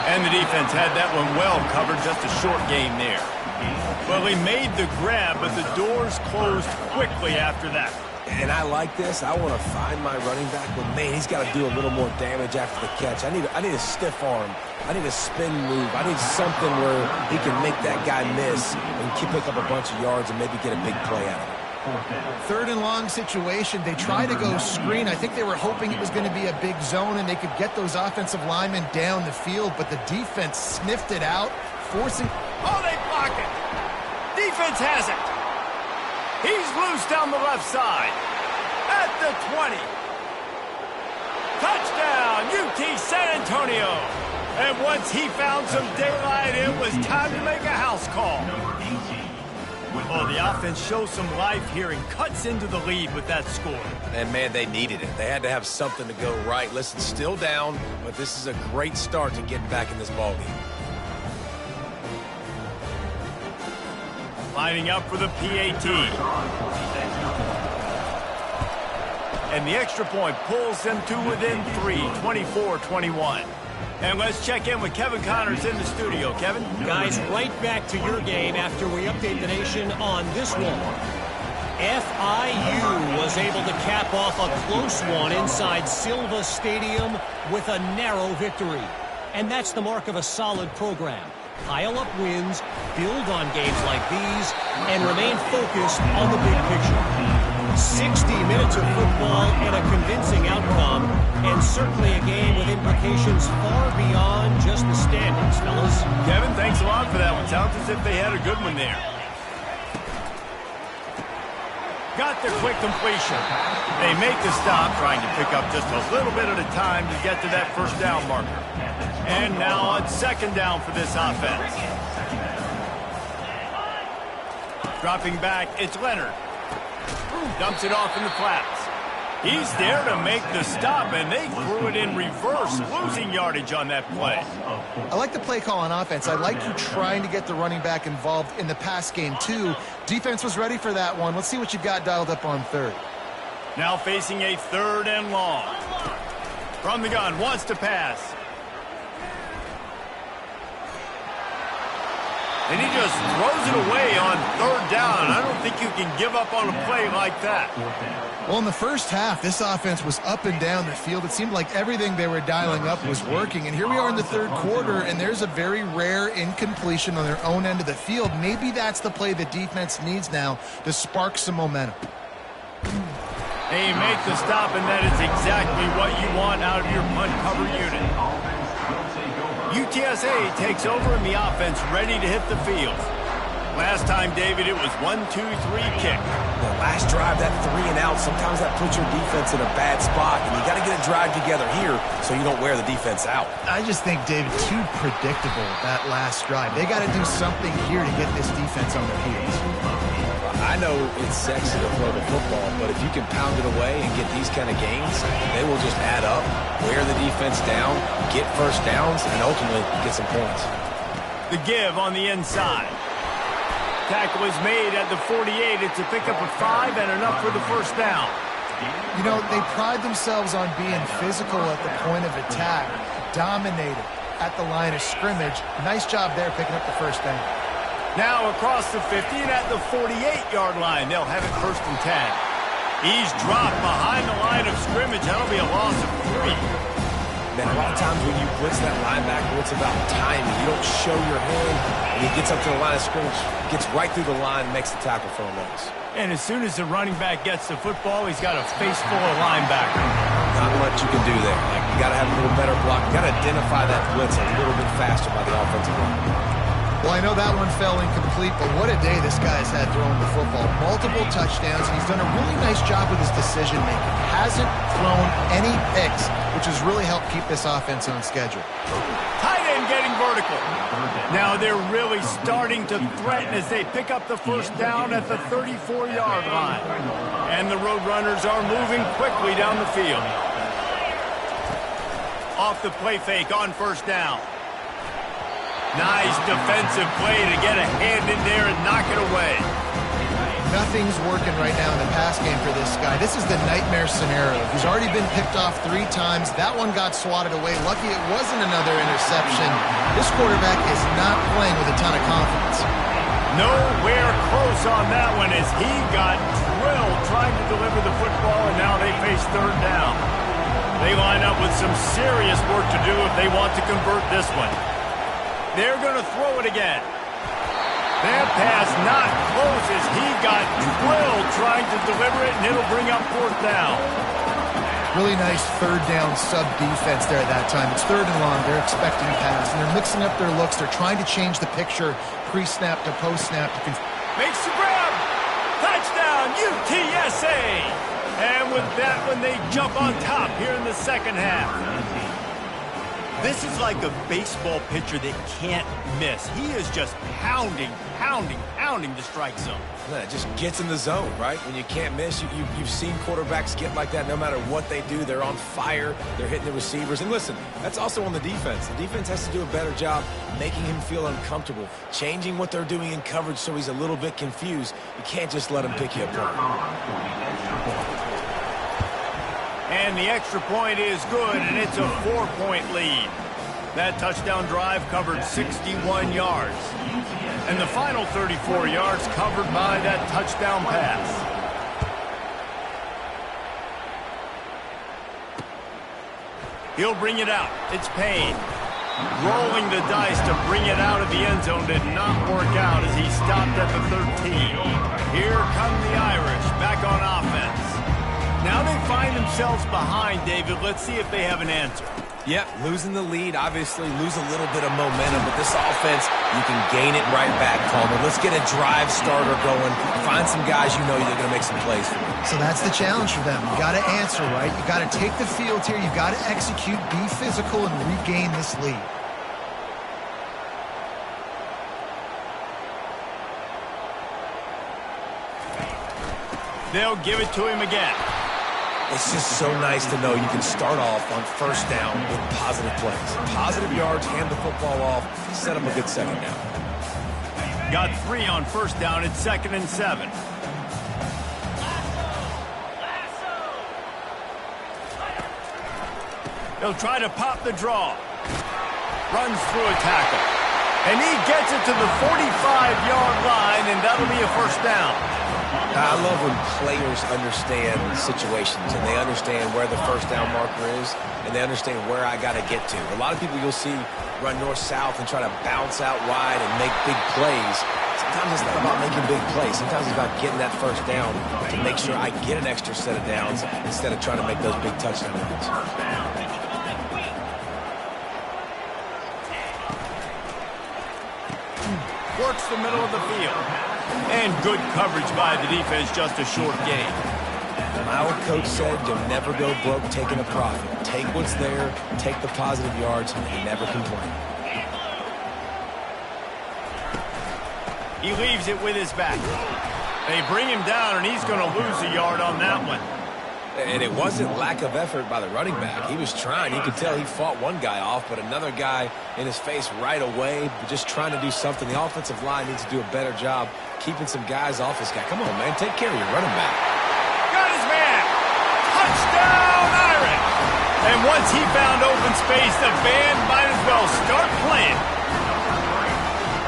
Speaker 1: And the defense had that one well covered. Just a short game there. Well, he made the grab, but the doors closed quickly after that.
Speaker 2: And I like this. I want to find my running back, but man, he's got to do a little more damage after the catch. I need a stiff arm. I need a spin move. I need something where he can make that guy miss and pick up a bunch of yards and maybe get a big play out of it.
Speaker 3: Third and long situation. They tried to go screen. I think they were hoping it was going to be a big zone and they could get those offensive linemen down the field, but the defense sniffed it out, forcing...
Speaker 1: Oh, they block it. Defense has it. He's loose down the left side. At the 20. Touchdown, UT San Antonio. And once he found some daylight, it was time to make a house call. Oh, the offense shows some life here and cuts into the lead with that score.
Speaker 2: And, man, they needed it. They had to have something to go right. Listen, still down, but this is a great start to getting back in this ballgame.
Speaker 1: Lining up for the PAT. And the extra point pulls them to within 3, 24-21. And let's check in with Kevin Connors in the studio. Kevin?
Speaker 4: Guys, right back to your game after we update the nation on this one. FIU was able to cap off a close one inside Silva Stadium with a narrow victory. And that's the mark of a solid program. Pile up wins, build on games like these, and remain focused on the big picture. 60 minutes of football and a convincing outcome, and certainly a game with implications far beyond just the standings, fellas.
Speaker 1: Kevin, thanks a lot for that one. Sounds as if they had a good one there. Got the quick completion. They make the stop, trying to pick up just a little bit at a time to get to that first down marker. And now on second down for this offense. Dropping back, it's Leonard. Dumps it off in the flats. He's there to make the stop, and they threw it in reverse, losing yardage on that play.
Speaker 3: I like the play call on offense. I like you trying to get the running back involved in the pass game, too. Defense was ready for that one. Let's see what you've got dialed up on third.
Speaker 1: Now facing a third and long. From the gun, wants to pass. And he just throws it away on third down. I don't think you can give up on a play like that.
Speaker 3: Well, in the first half, this offense was up and down the field. It seemed like everything they were dialing up was working. And here we are in the third quarter, and there's a very rare incompletion on their own end of the field. Maybe that's the play the defense needs now to spark some momentum.
Speaker 1: They make the stop, and that is exactly what you want out of your punt cover unit. UTSA takes over in the offense, ready to hit the field. Last time, David, it was 1-2-3 kick.
Speaker 2: The last drive, that 3 and out, sometimes that puts your defense in a bad spot, and you got to get a drive together here so you don't wear the defense out.
Speaker 3: I just think, David, too predictable, that last drive. They got to do something here to get this defense on their heels.
Speaker 2: I know it's sexy to throw the football, but if you can pound it away and get these kind of gains, they will just add up, wear the defense down, get first downs, and ultimately get some points.
Speaker 1: The give on the inside. Tackle is made at the 48. It's a pickup of 5 and enough for the first down.
Speaker 3: You know, they pride themselves on being physical at the point of attack, dominated at the line of scrimmage. Nice job there picking up the first down.
Speaker 1: Now across the 50 and at the 48-yard line. They'll have it first and 10. He's dropped behind the line of scrimmage. That'll be a loss of 3.
Speaker 2: Man, a lot of times when you blitz that linebacker, it's about timing. You don't show your hand, and he gets up to the line of scrimmage, gets right through the line, makes the tackle for a loss.
Speaker 1: And as soon as the running back gets the football, he's got a face full of linebackers.
Speaker 2: Not much you can do there. Like, you got to have a little better block. You got to identify that blitz a little bit faster by the offensive line.
Speaker 3: Well, I know that one fell incomplete, but what a day this guy's had throwing the football. Multiple touchdowns. He's done a really nice job with his decision-making. Hasn't thrown any picks, which has really helped keep this offense on schedule.
Speaker 1: Tight end getting vertical. Now they're really starting to threaten as they pick up the first down at the 34-yard line. And the Roadrunners are moving quickly down the field. Off the play fake on first down. Nice defensive play to get a hand in there and knock it away.
Speaker 3: Nothing's working right now in the pass game for this guy. This is the nightmare scenario. He's already been picked off 3 times. That one got swatted away. Lucky it wasn't another interception. This quarterback is not playing with a ton of confidence.
Speaker 1: Nowhere close on that one as he got drilled trying to deliver the football, and now they face third down. They line up with some serious work to do if they want to convert this one. They're going to throw it again. That pass not close as he got drilled trying to deliver it, and it'll bring up fourth down.
Speaker 3: Really nice third down sub-defense there at that time. It's third and long. They're expecting a pass, and they're mixing up their looks. They're trying to change the picture pre-snap to post-snap.
Speaker 1: Makes the grab. Touchdown, UTSA. And with that one, they jump on top here in the second half. This is like a baseball pitcher that can't miss. He is just pounding the strike zone.
Speaker 2: Yeah, it just gets in the zone, right? When you can't miss, you've seen quarterbacks get like that no matter what they do. They're on fire. They're hitting the receivers. And listen, that's also on the defense. The defense has to do a better job making him feel uncomfortable, changing what they're doing in coverage so he's a little bit confused. You can't just let him pick you apart.
Speaker 1: And the extra point is good, and it's a 4-point lead. That touchdown drive covered 61 yards. And the final 34 yards covered by that touchdown pass. He'll bring it out. It's Payne. Rolling the dice to bring it out of the end zone did not work out as he stopped at the 13. Here come the Irish back on offense. Now they find themselves behind, David. Let's see if they have an answer.
Speaker 2: Yep, losing the lead, obviously lose a little bit of momentum, but this offense, you can gain it right back, Palmer. Let's get a drive starter going. Find some guys you know they're going to make some plays for you.
Speaker 3: So that's the challenge for them. You got to answer, right? You got to take the field here. You got to execute, be physical, and regain this lead.
Speaker 1: They'll give it to him again.
Speaker 2: It's just so nice to know you can start off on first down with positive plays. Positive yards, hand the football off, set them a good second down.
Speaker 1: Got 3 on first down. It's 2nd and 7. He'll try to pop the draw. Runs through a tackle. And he gets it to the 45-yard line, and that'll be a first down.
Speaker 2: I love when players understand situations and they understand where the first down marker is and they understand where I got to get to. A lot of people you'll see run north-south and try to bounce out wide and make big plays. Sometimes it's not about making big plays. Sometimes it's about getting that first down to make sure I get an extra set of downs instead of trying to make those big touchdown runs.
Speaker 1: Works the middle of the field. And good coverage by the defense, just a short gain.
Speaker 2: My old coach said you'll never go broke taking a profit. Take what's there, take the positive yards, and never complain.
Speaker 1: He leaves it with his back. They bring him down, and he's going to lose a yard on that one.
Speaker 2: And it wasn't lack of effort by the running back. He was trying. You could tell he fought one guy off, but another guy in his face right away, just trying to do something. The offensive line needs to do a better job keeping some guys off this guy. Come on, man. Take care of your running back.
Speaker 1: Got his man. Touchdown, Irish. And once he found open space, the band might as well start playing.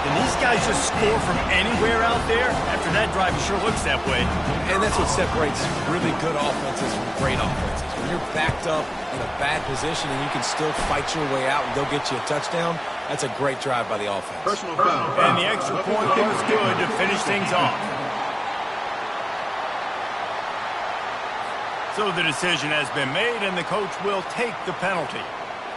Speaker 1: And these guys just score from anywhere out there. After that drive, it sure looks that way.
Speaker 2: And that's what separates really good offenses from great offenses. When you're backed up in a bad position and you can still fight your way out and go get you a touchdown, that's a great drive by the offense.
Speaker 6: Personal foul.
Speaker 1: And the extra point was good to finish things off. So the decision has been made, and the coach will take the penalty.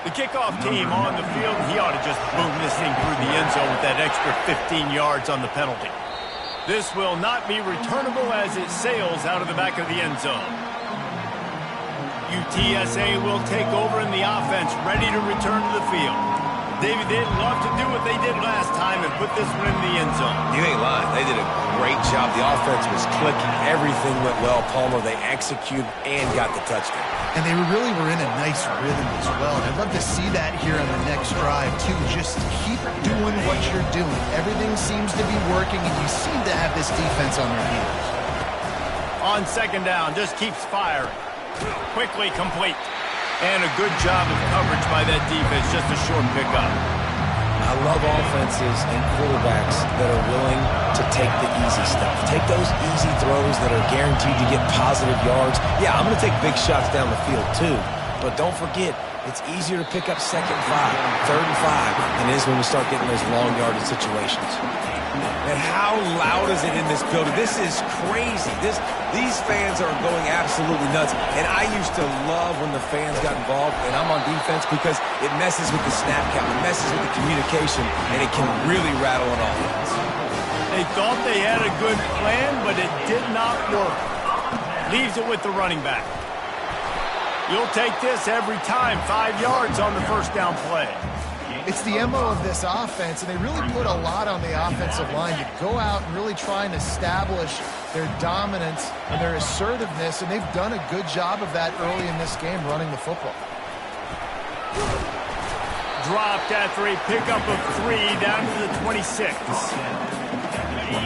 Speaker 1: The kickoff team on the field, he ought to just boom this thing through the end zone with that extra 15 yards on the penalty. This will not be returnable as it sails out of the back of the end zone. UTSA will take over in the offense, ready to return to the field. David, they'd love to do what they did last time and put this one in the end zone.
Speaker 2: You ain't lying. They did a great job. The offense was clicking. Everything went well, Palmer. They executed and got the touchdown.
Speaker 3: And they really were in a nice rhythm as well. And I'd love to see that here on the next drive, too. Just keep doing what you're doing. Everything seems to be working, and you seem to have this defense on their heels.
Speaker 1: On second down, just keeps firing. Quickly complete. And a good job of coverage by that defense, just a short pickup.
Speaker 2: I love offenses and quarterbacks that are willing to take the easy stuff. Take those easy throws that are guaranteed to get positive yards. Yeah, I'm going to take big shots down the field too, but don't forget, it's easier to pick up 2nd and 5, 3rd and 5 than it is when we start getting those long yardage situations. And how loud is it in this building? This is crazy. These fans are going absolutely nuts. And I used to love when the fans got involved, and I'm on defense because it messes with the snap count, it messes with the communication, and it can really rattle an offense.
Speaker 1: They thought they had a good plan, but it did not work. Leaves it with the running back. You'll take this every time. 5 yards on the first down play.
Speaker 3: It's the MO of this offense, and they really put a lot on the offensive line to go out and really try and establish their dominance and their assertiveness, and they've done a good job of that early in this game running the football.
Speaker 1: Dropped after a pickup of 3 down to the 26.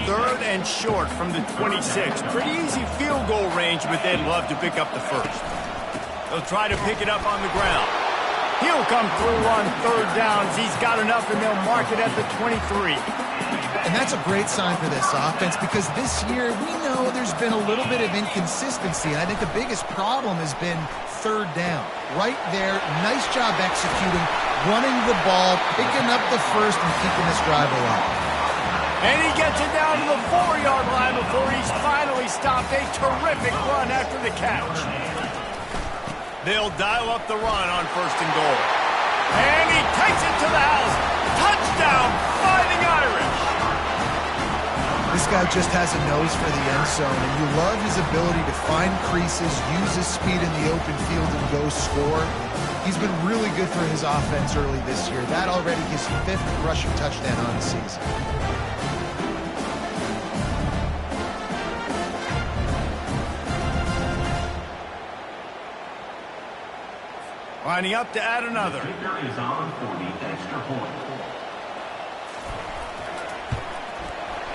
Speaker 1: 3rd and short from the 26. Pretty easy field goal range, but they'd love to pick up the first. They'll try to pick it up on the ground. He'll come through on 3rd downs. He's got enough, and they'll mark it at the 23.
Speaker 3: And that's a great sign for this offense because this year we know there's been a little bit of inconsistency, and I think the biggest problem has been 3rd down. Right there, nice job executing, running the ball, picking up the first, and keeping this drive alive.
Speaker 1: And he gets it down to the 4-yard line before he's finally stopped. A terrific run after the catch. They'll dial up the run on 1st and goal. And he takes it to the house. Touchdown, Fighting Irish.
Speaker 3: This guy just has a nose for the end zone, and you love his ability to find creases, use his speed in the open field, and go score. He's been really good for his offense early this year. That already his 5th rushing touchdown on the season.
Speaker 1: Lining up to add another.
Speaker 5: Kicker is on for the extra point.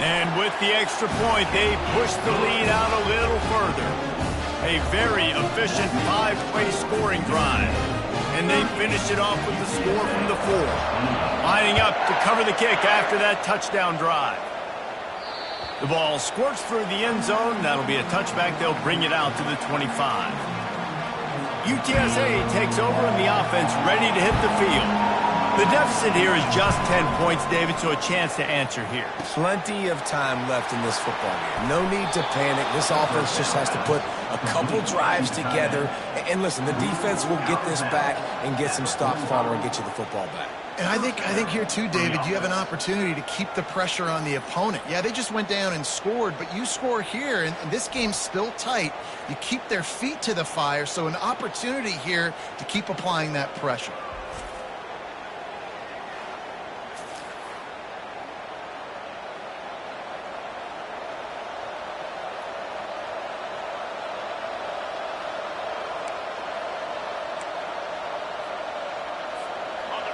Speaker 1: And with the extra point, they push the lead out a little further. A very efficient 5-play scoring drive. And they finish it off with the score from the 4. Lining up to cover the kick after that touchdown drive. The ball squirts through the end zone. That'll be a touchback. They'll bring it out to the 25. UTSA takes over in the offense, ready to hit the field. The deficit here is just 10 points, David, so a chance to answer here.
Speaker 2: Plenty of time left in this football game. No need to panic. This offense just has to put a couple drives together. And listen, the defense will get this back and get some stops following and get you the football back.
Speaker 3: And I think here too, David, you have an opportunity to keep the pressure on the opponent. Yeah, they just went down and scored, but you score here, and this game's still tight. You keep their feet to the fire, so an opportunity here to keep applying that pressure.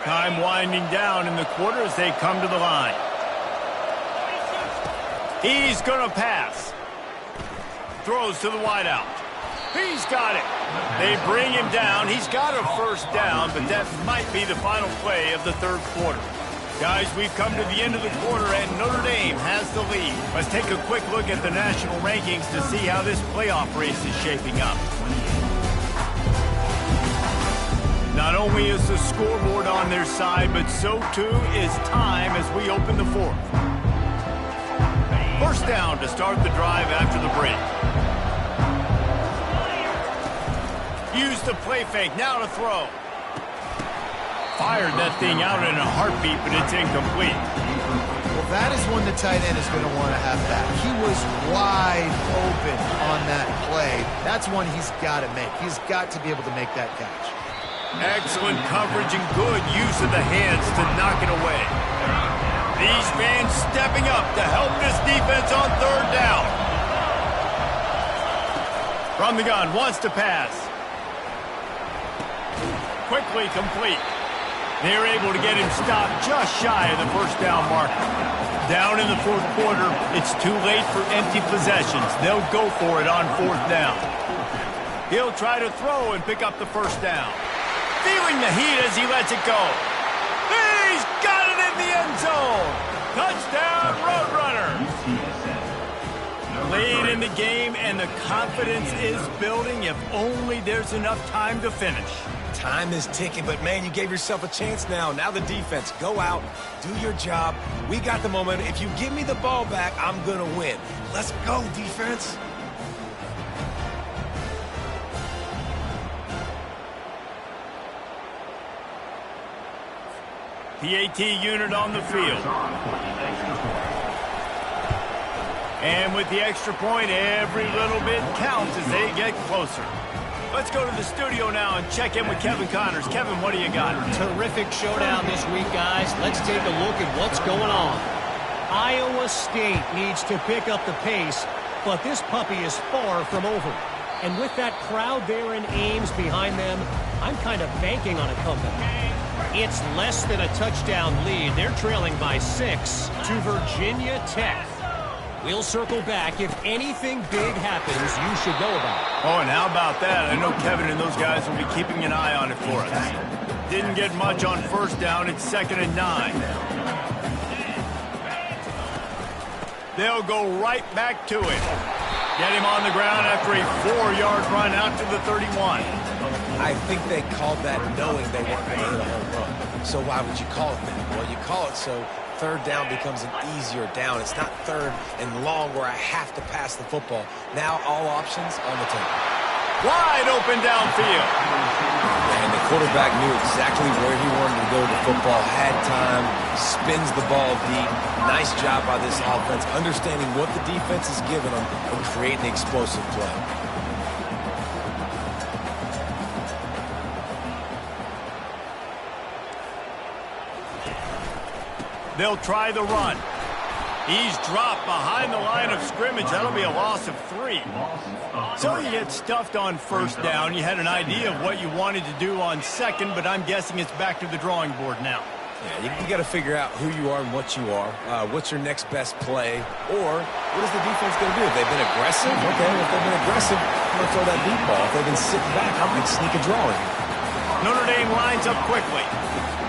Speaker 1: Time winding down in the quarter as they come to the line. He's going to pass. Throws to the wideout. He's got it. They bring him down. He's got a first down, but that might be the final play of the 3rd quarter. Guys, we've come to the end of the quarter, and Notre Dame has the lead. Let's take a quick look at the national rankings to see how this playoff race is shaping up. Not only is the scoreboard on their side, but so too is time as we open the 4th. First down to start the drive after the break. Use the play fake, now to throw. Fired that thing out in a heartbeat, but it's incomplete.
Speaker 3: Well, that is one the tight end is going to want to have back. He was wide open on that play. That's one he's got to make. He's got to be able to make that catch.
Speaker 1: Excellent coverage and good use of the hands to knock it away. These fans stepping up to help this defense on 3rd down. From the gun, wants to pass. Quickly complete. They're able to get him stopped just shy of the first down marker. Down in the 4th quarter, it's too late for empty possessions. They'll go for it on 4th down. He'll try to throw and pick up the first down. Feeling the heat as he lets it go. He's got it in the end zone. Touchdown, Roadrunner. Late in the game, and the confidence is building if only there's enough time to finish.
Speaker 2: Time is ticking, but man, you gave yourself a chance now. Now the defense, go out, do your job. We got the momentum. If you give me the ball back, I'm going to win. Let's go, defense.
Speaker 1: PAT unit on the field. And with the extra point, every little bit counts as they get closer. Let's go to the studio now and check in with Kevin Connors. Kevin, what do you got?
Speaker 4: Terrific showdown this week, guys. Let's take a look at what's going on. Iowa State needs to pick up the pace, but this puppy is far from over. And with that crowd there in Ames behind them, I'm kind of banking on a comeback. It's less than a touchdown lead. They're trailing by 6 to Virginia Tech. We'll circle back. If anything big happens, you should know about it.
Speaker 1: Oh, and how about that? I know Kevin and those guys will be keeping an eye on it for us. Didn't get much on first down. It's 2nd and 9. They'll go right back to it. Get him on the ground after a 4-yard run out to the 31.
Speaker 2: I think they called that knowing they weren't going to hit a home run. So why would you call it that? Well, you call it so third down becomes an easier down. It's not third and long where I have to pass the football. Now all options on the table.
Speaker 1: Wide open downfield.
Speaker 2: And the quarterback knew exactly where he wanted to go with the football, had time, spins the ball deep. Nice job by this offense, understanding what the defense is giving them and creating the explosive play.
Speaker 1: They'll try the run. He's dropped behind the line of scrimmage. That'll be a loss of 3. So you get stuffed on first down. You had an idea of what you wanted to do on second, but I'm guessing it's back to the drawing board now.
Speaker 2: Yeah, you got to figure out who you are and what you are. What's your next best play? Or what is the defense going to do? If they've been aggressive, okay, if they've been aggressive, I'm going to throw that deep ball. If they've been sitting back, I'm going to sneak a draw in.
Speaker 1: Notre Dame lines up quickly.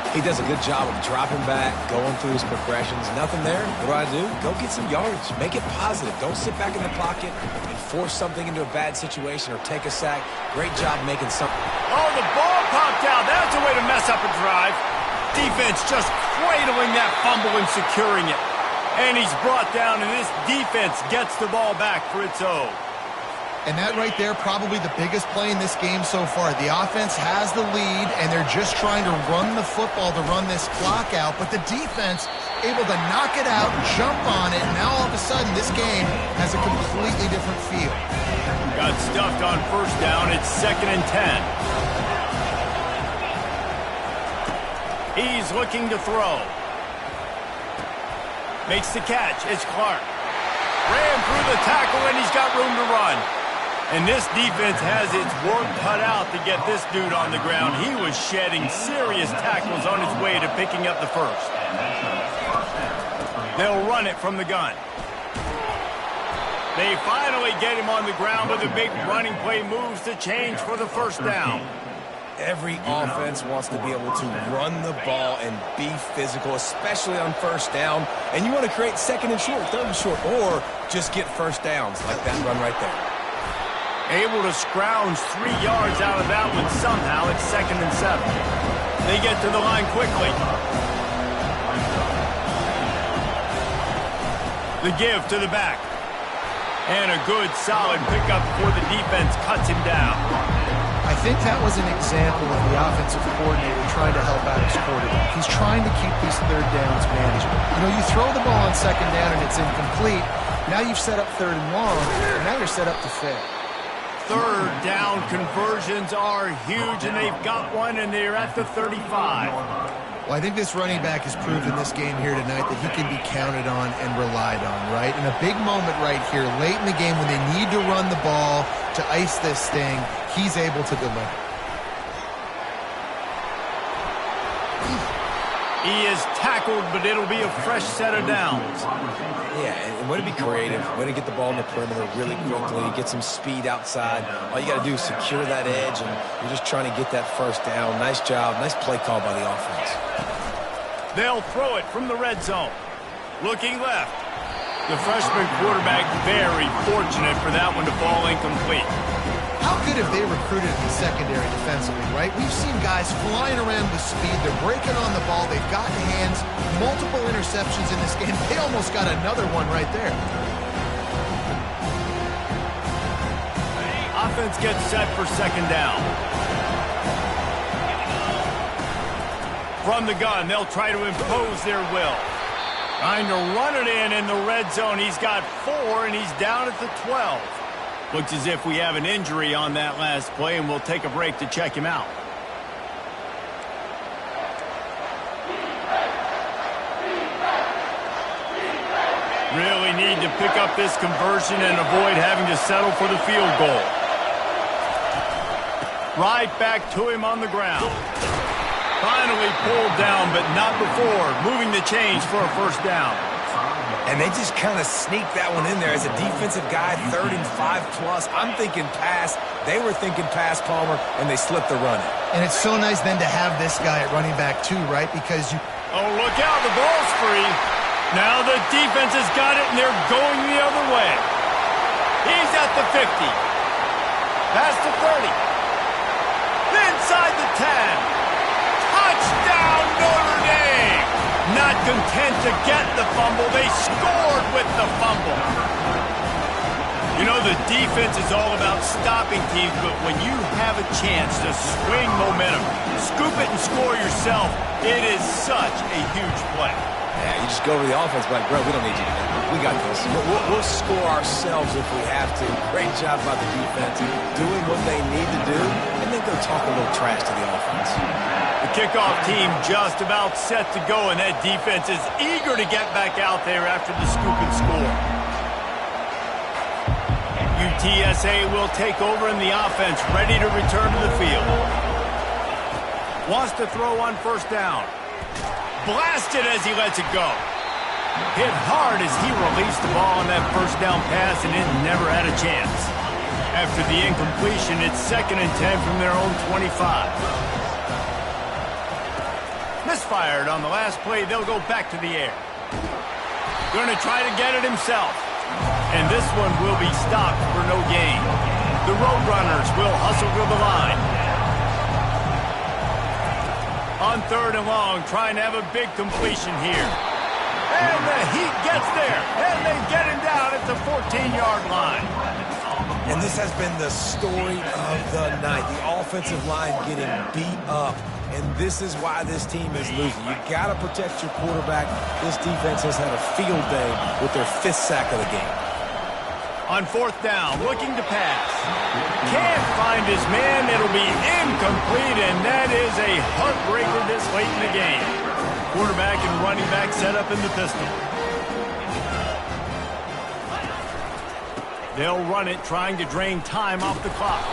Speaker 2: He does a good job of dropping back, going through his progressions. Nothing there. What do? Go get some yardage. Make it positive. Don't sit back in the pocket and force something into a bad situation or take a sack. Great job making something.
Speaker 1: Oh, the ball popped out. That's a way to mess up a drive. Defense just cradling that fumble and securing it. And he's brought down, and this defense gets the ball back for its own.
Speaker 3: And that right there, probably the biggest play in this game so far. The offense has the lead, and they're just trying to run the football to run this clock out. But the defense able to knock it out, jump on it. Now all of a sudden, this game has a completely different feel.
Speaker 1: Got stuffed on first down. It's 2nd and 10. He's looking to throw. Makes the catch. It's Clark. Ran through the tackle, and he's got room to run. And this defense has its work cut out to get this dude on the ground. He was shedding serious tackles on his way to picking up the first. They'll run it from the gun. They finally get him on the ground with a big running play moves to change for the first down.
Speaker 2: Every offense wants to be able to run the ball and be physical, especially on first down. And you want to create 2nd and short, 3rd and short, or just get first downs like that run right there.
Speaker 1: Able to scrounge 3 yards out of that one somehow. It's 2nd and 7. They get to the line quickly. The give to the back. And a good, solid pickup before the defense cuts him down.
Speaker 3: I think that was an example of the offensive coordinator trying to help out his quarterback. He's trying to keep these third downs manageable. You know, you throw the ball on second down and it's incomplete. Now you've set up 3rd and long, and now you're set up to fail.
Speaker 1: Third down conversions are huge, and they've got one, and they're at the 35.
Speaker 3: Well, I think this running back has proven this game here tonight that he can be counted on and relied on, right? In a big moment right here, late in the game when they need to run the ball to ice this thing, he's able to deliver.
Speaker 1: He is tackled, but it'll be a fresh set of downs.
Speaker 2: Yeah, and way to be creative, way to get the ball in the perimeter really quickly, get some speed outside. All you got to do is secure that edge, and you're just trying to get that first down. Nice job, nice play call by the offense.
Speaker 1: They'll throw it from the red zone. Looking left. The freshman quarterback very fortunate for that one to fall incomplete.
Speaker 3: How good have they recruited in the secondary defensively, right? We've seen guys flying around with speed. They're breaking on the ball. They've gotten hands. Multiple interceptions in this game. They almost got another one right there.
Speaker 1: Offense gets set for second down. From the gun, they'll try to impose their will. Trying to run it in the red zone. He's got 4, and he's down at the 12. Looks as if we have an injury on that last play, and we'll take a break to check him out. Really need to pick up this conversion and avoid having to settle for the field goal. Right back to him on the ground. Finally pulled down, but not before moving the chains for a first down.
Speaker 2: And they just kind of sneaked that one in there as a defensive guy, 3rd and 5+. I'm thinking pass. They were thinking pass, Palmer, and they slipped the run.
Speaker 3: And it's so nice then to have this guy at running back too, right? Because you...
Speaker 1: Oh, look out. The ball's free. Now the defense has got it, and they're going the other way. He's at the 50. Past the 30. Inside the 10. Touchdown, Notre Dame! Not content to get the fumble, they scored with the fumble. You know, the defense is all about stopping teams, but when you have a chance to swing momentum, scoop it and score yourself, it is such a huge play.
Speaker 2: Yeah, you just go over the offense like, bro, we don't need you to do that. We got this. We'll score ourselves if we have to. Great job by the defense doing what they need to do, and then go talk a little trash to the offense.
Speaker 1: The kickoff team just about set to go, and that defense is eager to get back out there after the scoop and score. UTSA will take over in the offense, ready to return to the field. Wants to throw on first down. Blasted as he lets it go. Hit hard as he released the ball on that first down pass, and it never had a chance. After the incompletion, it's 2nd and 10 from their own 25. Misfired on the last play. They'll go back to the air. Going to try to get it himself. And this one will be stopped for no gain. The Roadrunners will hustle to the line. On 3rd and long, trying to have a big completion here. And the Heat gets there. And they get him down at the 14-yard line.
Speaker 2: And this has been the story of the night. The offensive line getting beat up. And this is why this team is losing. You got to protect your quarterback. This defense has had a field day with their 5th sack of the game.
Speaker 1: On 4th down, looking to pass. Can't find his man. It'll be incomplete, and that is a heartbreaker this late in the game. Quarterback and running back set up in the pistol. They'll run it, trying to drain time off the clock.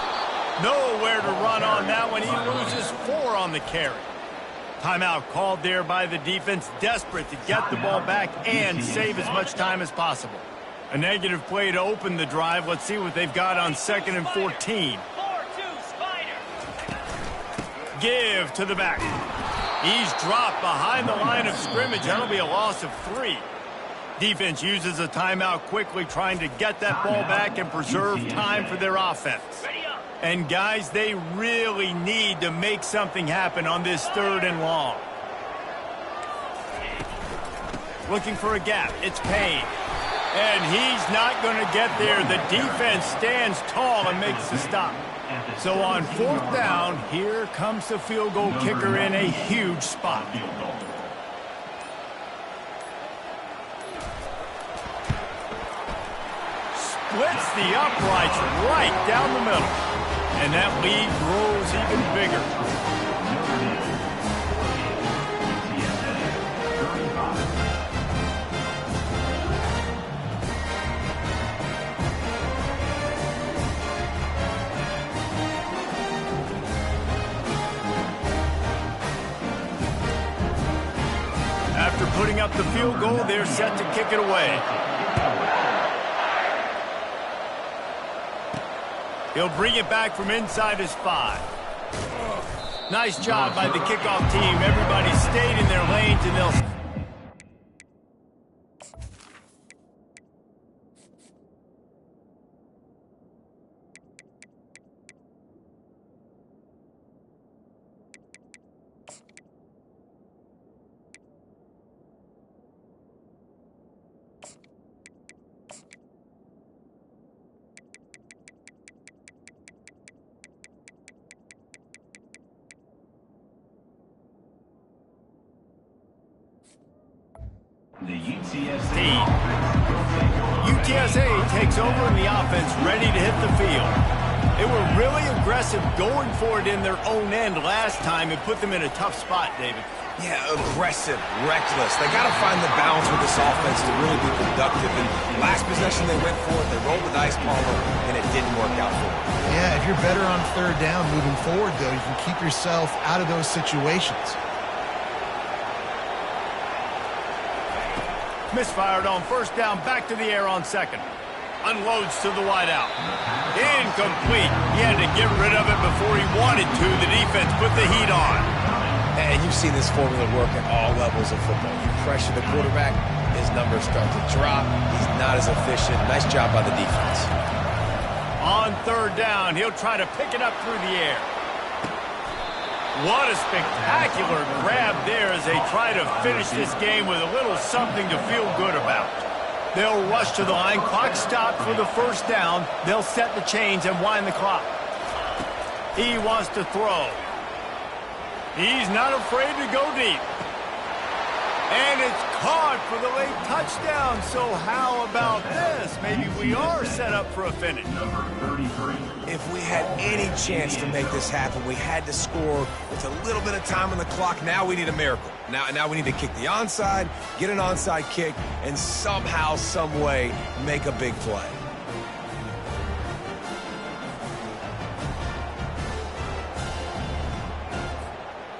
Speaker 1: Nowhere to run on that one. He loses 4 on the carry. Timeout called there by the defense, desperate to get the ball back and save as much time as possible. A negative play to open the drive. Let's see what they've got on 2nd and 14. Give to the back. He's dropped behind the line of scrimmage. That'll be a loss of 3. Defense uses a timeout quickly, trying to get that ball back and preserve time for their offense. And guys, they really need to make something happen on this 3rd and long. Looking for a gap. It's Payne. And he's not going to get there. The defense stands tall and makes the stop. So on 4th down, here comes the field goal kicker in a huge spot. Splits the uprights right down the middle. And that lead grows even bigger. After putting up the field goal, they're set to kick it away. He'll bring it back from inside his 5. Nice job by the kickoff team. Everybody stayed in their lanes, and
Speaker 5: The UTSA
Speaker 1: Team. UTSA takes over in the offense, ready to hit the field. They were really aggressive going for it in their own end last time and put them in a tough spot, David.
Speaker 2: Yeah, aggressive, reckless. They got to find the balance with this offense to really be productive. And last possession they went for it, they rolled the dice, Palmer, and it didn't work out for them.
Speaker 3: Yeah, if you're better on third down moving forward, though, you can keep yourself out of those situations.
Speaker 1: Misfired on first down, back to the air on second. Unloads to the wideout. Incomplete. He had to get rid of it before he wanted to. The defense put the heat on.
Speaker 2: And you've seen this formula work at all levels of football. You pressure the quarterback, his numbers start to drop. He's not as efficient. Nice job by the defense.
Speaker 1: On third down, he'll try to pick it up through the air. What a spectacular grab there as they try to finish this game with a little something to feel good about. They'll rush to the line. Clock stopped for the first down. They'll set the chains and wind the clock. He wants to throw. He's not afraid to go deep. And it's caught for the late touchdown. So how about this? Maybe we are set up for a finish.
Speaker 5: number 33.
Speaker 2: If we had any chance to make this happen, we had to score with a little bit of time on the clock. Now we need a miracle. Now we need to kick the onside, get an onside kick, and somehow, some way, make a big play.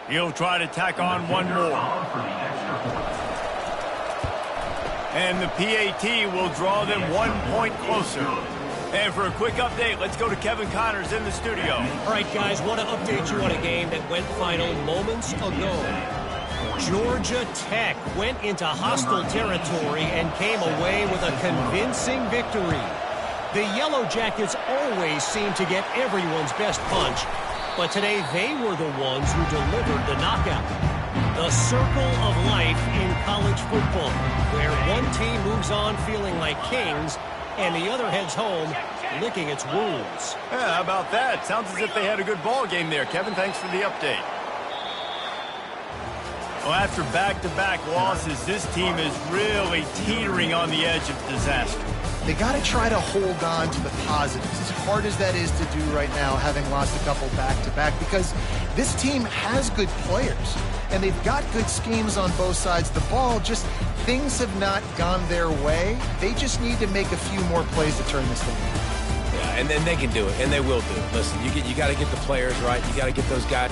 Speaker 1: He'll try to tack on one more.
Speaker 5: For the extra point.
Speaker 1: And the PAT will draw them 1 point closer. And for a quick update, let's go to Kevin Connors in the studio.
Speaker 4: All right, guys, want to update you on a game that went final moments ago. Georgia Tech went into hostile territory and came away with a convincing victory. The Yellow Jackets always seem to get everyone's best punch, but today they were the ones who delivered the knockout. The circle of life in college football, where one team moves on feeling like kings and the other heads home licking its wounds.
Speaker 1: Yeah, how about that? Sounds as if they had a good ball game there. Kevin, thanks for the update. Well, after back-to-back losses, this team is really teetering on the edge of disaster.
Speaker 3: They got to try to hold on to the positives, as hard as that is to do right now, having lost a couple back-to-back, because this team has good players, and they've got good schemes on both sides of the ball. Just things have not gone their way. They just need to make a few more plays to turn this thing around.
Speaker 2: Yeah, and then they can do it, and they will do it. Listen, you got to get the players right. You got to get those guys